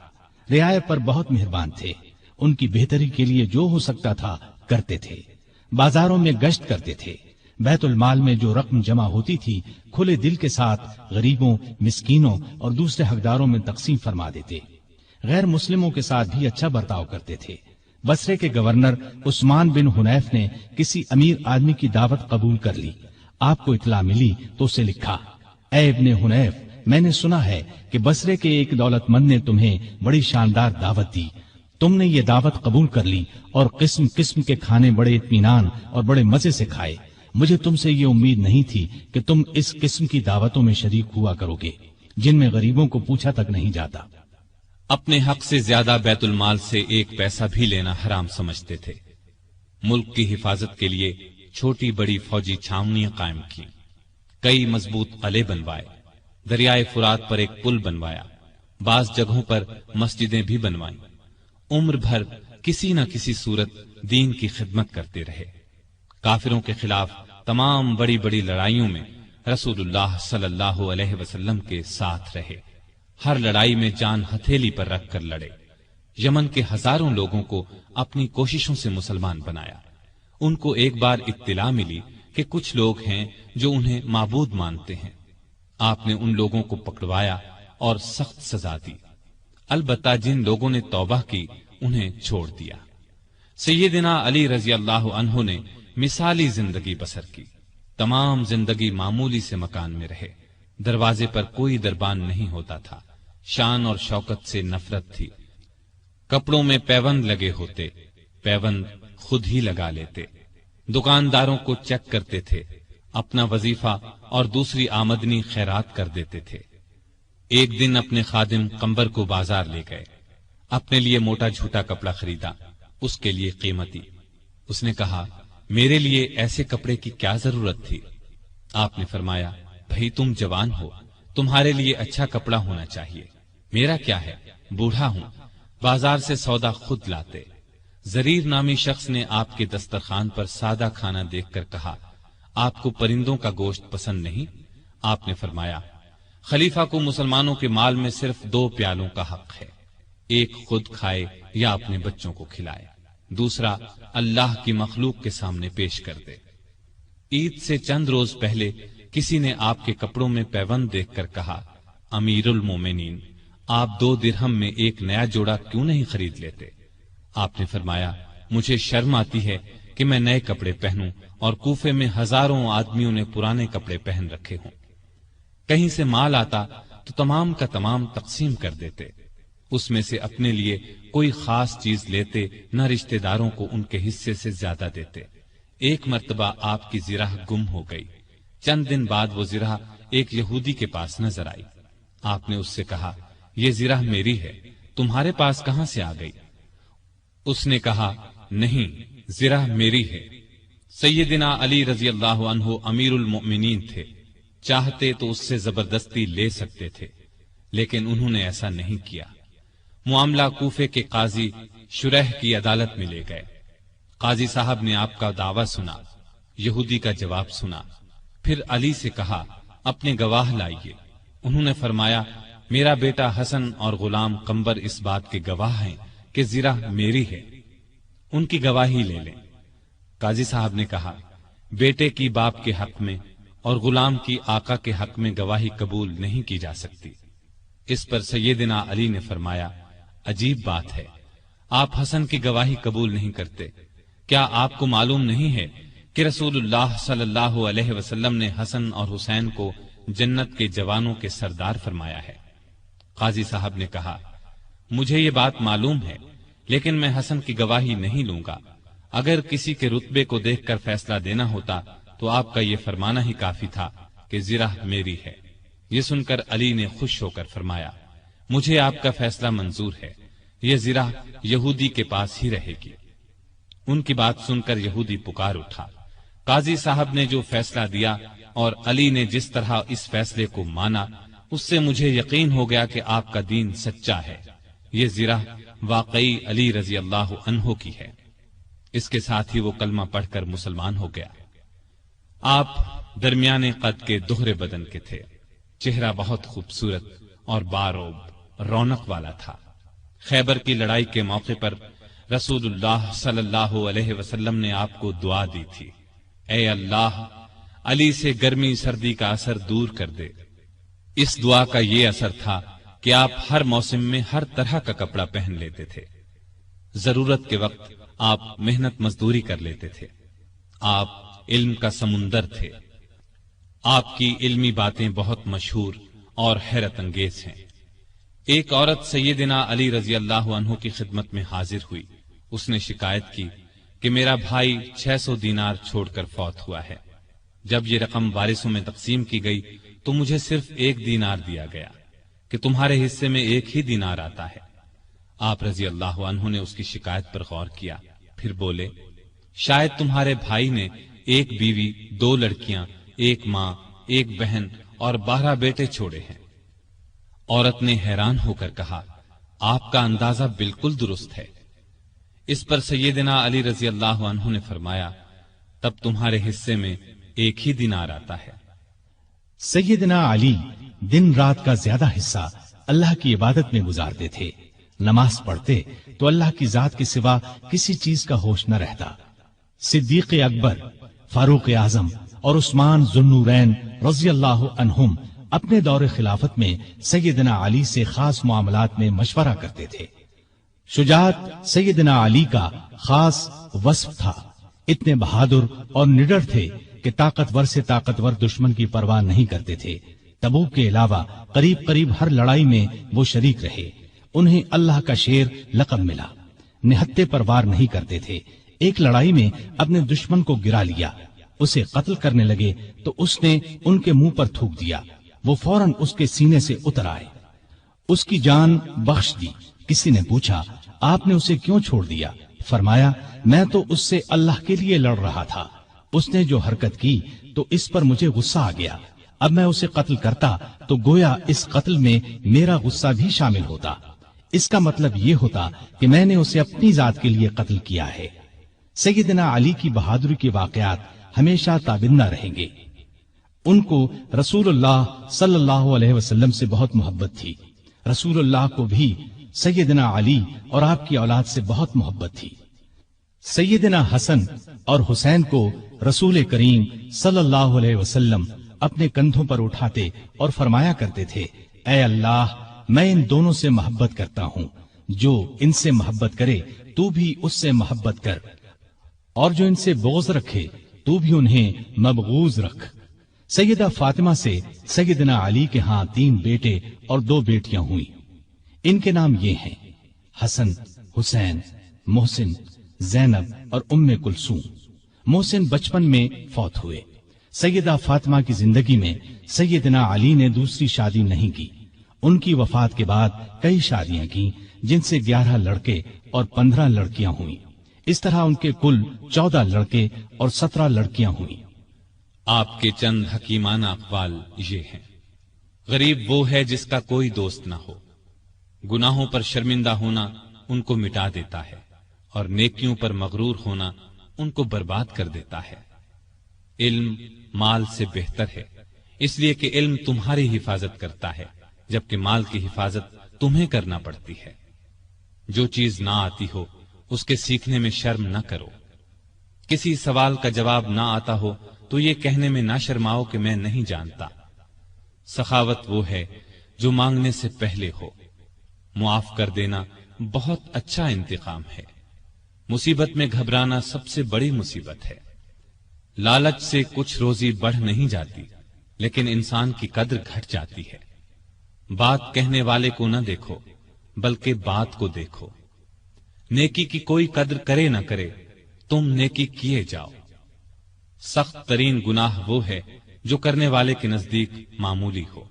رعایا پر بہت مہربان تھے، ان کی بہتری کے لیے جو ہو سکتا تھا کرتے تھے۔ بازاروں میں گشت کرتے تھے، بیت المال میں جو رقم جمع ہوتی تھی کھلے دل کے ساتھ غریبوں، مسکینوں اور دوسرے حقداروں میں تقسیم فرما دیتے۔ غیر مسلموں کے ساتھ بھی اچھا برتاؤ کرتے تھے۔ بصرے کے گورنر عثمان بن حنیف نے کسی امیر آدمی کی دعوت قبول کر لی۔ آپ کو اطلاع ملی تو اسے لکھا، اے ابن حنیف، میں نے سنا ہے کہ بصرے کے ایک دولت مند نے تمہیں بڑی شاندار دعوت دی، تم نے یہ دعوت قبول کر لی اور قسم قسم کے کھانے بڑے اطمینان اور بڑے مزے سے کھائے۔ مجھے تم سے یہ امید نہیں تھی کہ تم اس قسم کی دعوتوں میں شریک ہوا کرو گے جن میں غریبوں کو پوچھا تک نہیں جاتا۔ اپنے حق سے زیادہ بیت المال سے ایک پیسہ بھی لینا حرام سمجھتے تھے۔ ملک کی حفاظت کے لیے چھوٹی بڑی فوجی چھاونیاں قائم کی، کئی مضبوط قلعے بنوائے، دریائے فرات پر ایک پل بنوایا، بعض جگہوں پر مسجدیں بھی بنوائیں۔ عمر بھر کسی نہ کسی صورت دین کی خدمت کرتے رہے۔ کافروں کے خلاف تمام بڑی بڑی لڑائیوں میں رسول اللہ صلی اللہ علیہ وسلم کے ساتھ رہے، ہر لڑائی میں جان ہتھیلی پر رکھ کر لڑے۔ یمن کے ہزاروں لوگوں کو اپنی کوششوں سے مسلمان بنایا۔ ان کو ایک بار اطلاع ملی کہ کچھ لوگ ہیں جو انہیں معبود مانتے ہیں۔ آپ نے ان لوگوں کو پکڑوایا اور سخت سزا دی، البتہ جن لوگوں نے توبہ کی انہیں چھوڑ دیا۔ سیدنا علی رضی اللہ عنہ نے مثالی زندگی بسر کی، تمام زندگی معمولی سے مکان میں رہے، دروازے پر کوئی دربان نہیں ہوتا تھا، شان اور شوکت سے نفرت تھی، کپڑوں میں پیوند لگے ہوتے، پیوند خود ہی لگا لیتے، دکانداروں کو چیک کرتے تھے، اپنا وظیفہ اور دوسری آمدنی خیرات کر دیتے تھے۔ ایک دن اپنے خادم قمبر کو بازار لے گئے، اپنے لیے موٹا جھوٹا کپڑا خریدا، اس کے لیے قیمتی۔ اس نے کہا، میرے لیے ایسے کپڑے کی کیا ضرورت تھی؟ آپ نے فرمایا، بھئی تم جوان ہو، تمہارے لیے اچھا کپڑا ہونا چاہیے، میرا کیا ہے، بوڑھا ہوں، بازار سے سودا خود لاتے۔ زریر نامی شخص نے آپ کے دسترخوان پر سادہ کھانا دیکھ کر کہا، آپ کو پرندوں کا گوشت پسند نہیں؟ آپ نے فرمایا، خلیفہ کو مسلمانوں کے مال میں صرف 2 پیالوں کا حق ہے، ایک خود کھائے یا اپنے بچوں کو کھلائے، دوسرا اللہ کی مخلوق کے سامنے پیش کر دے۔ عید سے چند روز پہلے کسی نے آپ کے کپڑوں میں پیوند دیکھ کر کہا، امیر المومنین، آپ 2 درہم میں ایک نیا جوڑا کیوں نہیں خرید لیتے؟ آپ نے فرمایا، مجھے شرم آتی ہے کہ میں نئے کپڑے پہنوں اور کوفے میں ہزاروں آدمیوں نے پرانے کپڑے پہن رکھے ہوں۔ کہیں سے مال آتا تو تمام کا تمام تقسیم کر دیتے، اس میں سے اپنے لیے کوئی خاص چیز لیتے نہ رشتہ داروں کو ان کے حصے سے زیادہ دیتے۔ ایک مرتبہ آپ کی زرہ گم ہو گئی، چند دن بعد وہ زرہ ایک یہودی کے پاس نظر آئی۔ آپ نے اس سے کہا، یہ زرہ میری ہے، تمہارے پاس کہاں سے آ گئی؟ اس نے کہا، نہیں، زرہ میری ہے۔ سیدنا علی رضی اللہ عنہ امیر المؤمنین تھے، چاہتے تو اس سے زبردستی لے سکتے تھے، لیکن انہوں نے ایسا نہیں کیا۔ معاملہ کوفے کے قاضی شریح کی عدالت میں لے گئے۔ قاضی صاحب نے آپ کا دعویٰ سنا، یہودی کا جواب سنا، پھر علی سے کہا، اپنے گواہ لائیے۔ انہوں نے فرمایا، میرا بیٹا حسن اور غلام قمبر اس بات کے گواہ ہیں کہ زرہ میری ہے، ان کی گواہی لے لیں۔ قاضی صاحب نے کہا، بیٹے کی باپ کے حق میں اور غلام کی آقا کے حق میں گواہی قبول نہیں کی جا سکتی۔ اس پر سیدنا علی نے فرمایا، عجیب بات ہے، آپ حسن کی گواہی قبول نہیں کرتے، کیا آپ کو معلوم نہیں ہے کہ رسول اللہ صلی اللہ علیہ وسلم نے حسن اور حسین کو جنت کے جوانوں کے سردار فرمایا ہے؟ قاضی صاحب نے کہا، مجھے یہ بات معلوم ہے، لیکن میں حسن کی گواہی نہیں لوں گا۔ اگر کسی کے رتبے کو دیکھ کر فیصلہ دینا ہوتا تو آپ کا یہ فرمانا ہی کافی تھا کہ زرہ میری ہے۔ یہ سن کر علی نے خوش ہو کر فرمایا، مجھے آپ کا فیصلہ منظور ہے، یہ زرہ یہودی کے پاس ہی رہے گی۔ ان کی بات سن کر یہودی پکار اٹھا۔ قاضی صاحب نے جو فیصلہ دیا اور علی نے جس طرح اس فیصلے کو مانا، اس سے مجھے یقین ہو گیا کہ آپ کا دین سچا ہے، یہ زرہ واقعی علی رضی اللہ عنہ کی ہے۔ اس کے ساتھ ہی وہ کلمہ پڑھ کر مسلمان ہو گیا۔ آپ درمیانے قد کے دوہرے بدن کے تھے، چہرہ بہت خوبصورت اور باروب رونق والا تھا۔ خیبر کی لڑائی کے موقع پر رسول اللہ صلی اللہ علیہ وسلم نے آپ کو دعا دی تھی، اے اللہ، علی سے گرمی سردی کا اثر دور کر دے۔ اس دعا کا یہ اثر تھا کہ آپ ہر موسم میں ہر طرح کا کپڑا پہن لیتے تھے، ضرورت کے وقت آپ محنت مزدوری کر لیتے تھے۔ آپ علم کا سمندر تھے، آپ کی علمی باتیں بہت مشہور اور حیرت انگیز ہیں۔ ایک عورت سیدنا علی رضی اللہ عنہ کی خدمت میں حاضر ہوئی۔ اس نے شکایت کی کہ میرا بھائی 600 دینار چھوڑ کر فوت ہوا ہے۔ جب یہ رقم وارثوں میں تقسیم کی گئی تو مجھے صرف 1 دینار دیا گیا کہ تمہارے حصے میں 1 ہی دینار آتا ہے۔ آپ رضی اللہ عنہ نے اس کی شکایت پر غور کیا، پھر بولے، شاید تمہارے بھائی نے 1 بیوی، 2 لڑکیاں، 1 ماں، 1 بہن اور 12 بیٹے چھوڑے ہیں۔ عورت نے حیران ہو کر کہا، آپ کا اندازہ بالکل درست ہے۔ اس پر سیدنا علی رضی اللہ عنہ نے فرمایا، تب تمہارے حصے میں 1 ہی دینار آتا ہے۔ سیدنا علی دن رات کا زیادہ حصہ اللہ کی عبادت میں گزارتے تھے۔ نماز پڑھتے تو اللہ کی ذات کے سوا کسی چیز کا ہوش نہ رہتا۔ صدیق اکبر، فاروق اعظم اور عثمان ذو النورین رضی اللہ عنہم اپنے دور خلافت میں سیدنا علی سے خاص معاملات میں مشورہ کرتے تھے۔ شجاعت سیدنا علی کا خاص وصف تھا۔ اتنے بہادر اور نڈر تھے کہ طاقتور سے طاقتور دشمن کی پرواہ نہیں کرتے تھے۔ تبوک کے علاوہ قریب قریب ہر لڑائی میں وہ شریک رہے۔ انہیں اللہ کا شیر لقب ملا۔ نہتے پر وار نہیں کرتے تھے۔ ایک لڑائی میں اپنے دشمن کو گرا لیا، اسے قتل کرنے لگے تو اس نے ان کے منہ پر تھوک دیا، وہ فوراً اس کے سینے سے اتر آئے، اس کی جان بخش دی۔ کسی نے پوچھا، آپ نے اسے کیوں چھوڑ دیا؟ فرمایا، میں تو اس سے اللہ کے لیے لڑ رہا تھا، اس نے جو حرکت کی تو اس پر مجھے غصہ آ گیا، اب میں اسے قتل کرتا تو گویا اس قتل میں میرا غصہ بھی شامل ہوتا، اس کا مطلب یہ ہوتا کہ میں نے اسے اپنی ذات کے لیے قتل کیا ہے۔ سیدنا علی کی بہادری کے واقعات ہمیشہ تابندہ رہیں گے۔ ان کو رسول اللہ صلی اللہ علیہ وسلم سے بہت محبت تھی۔ رسول اللہ کو بھی سیدنا علی اور آپ کی اولاد سے بہت محبت تھی۔ سیدنا حسن اور حسین کو رسول کریم صلی اللہ علیہ وسلم اپنے کندھوں پر اٹھاتے اور فرمایا کرتے تھے، اے اللہ، میں ان دونوں سے محبت کرتا ہوں، جو ان سے محبت کرے تو بھی اس سے محبت کر، اور جو ان سے بغض رکھے تو بھی انہیں مبغوض رکھ۔ سیدہ فاطمہ سے سیدنا علی کے ہاں 3 بیٹے اور 2 بیٹیاں ہوئیں۔ ان کے نام یہ ہیں حسن، حسین، محسن، زینب اور ام کلثوم۔ محسن بچپن میں فوت ہوئے۔ سیدہ فاطمہ کی زندگی میں سیدنا علی نے دوسری شادی نہیں کی۔ ان کی وفات کے بعد کئی شادیاں کی، جن سے 11 لڑکے اور 15 لڑکیاں ہوئیں۔ اس طرح ان کے کل 14 لڑکے اور 17 لڑکیاں ہوئیں۔ آپ کے چند حکیمانہ اقوال یہ ہیں، غریب وہ ہے جس کا کوئی دوست نہ ہو، گناہوں پر شرمندہ ہونا ان کو مٹا دیتا ہے، اور نیکیوں پر مغرور ہونا ان کو برباد کر دیتا ہے۔ علم مال سے بہتر ہے، اس لیے کہ علم تمہاری حفاظت کرتا ہے، جبکہ مال کی حفاظت تمہیں کرنا پڑتی ہے۔ جو چیز نہ آتی ہو اس کے سیکھنے میں شرم نہ کرو۔ کسی سوال کا جواب نہ آتا ہو تو یہ کہنے میں نہ شرماؤ کہ میں نہیں جانتا۔ سخاوت وہ ہے جو مانگنے سے پہلے ہو، معاف کر دینا بہت اچھا انتقام ہے۔ مصیبت میں گھبرانا سب سے بڑی مصیبت ہے۔ لالچ سے کچھ روزی بڑھ نہیں جاتی، لیکن انسان کی قدر گھٹ جاتی ہے۔ بات کہنے والے کو نہ دیکھو بلکہ بات کو دیکھو۔ نیکی کی کوئی قدر کرے نہ کرے، تم نیکی کیے جاؤ۔ سخت ترین گناہ وہ ہے جو کرنے والے کے نزدیک معمولی ہو۔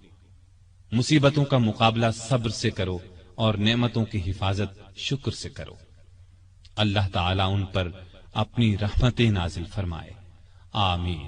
مصیبتوں کا مقابلہ صبر سے کرو اور نعمتوں کی حفاظت شکر سے کرو۔ اللہ تعالیٰ ان پر اپنی رحمتیں نازل فرمائے، آمین۔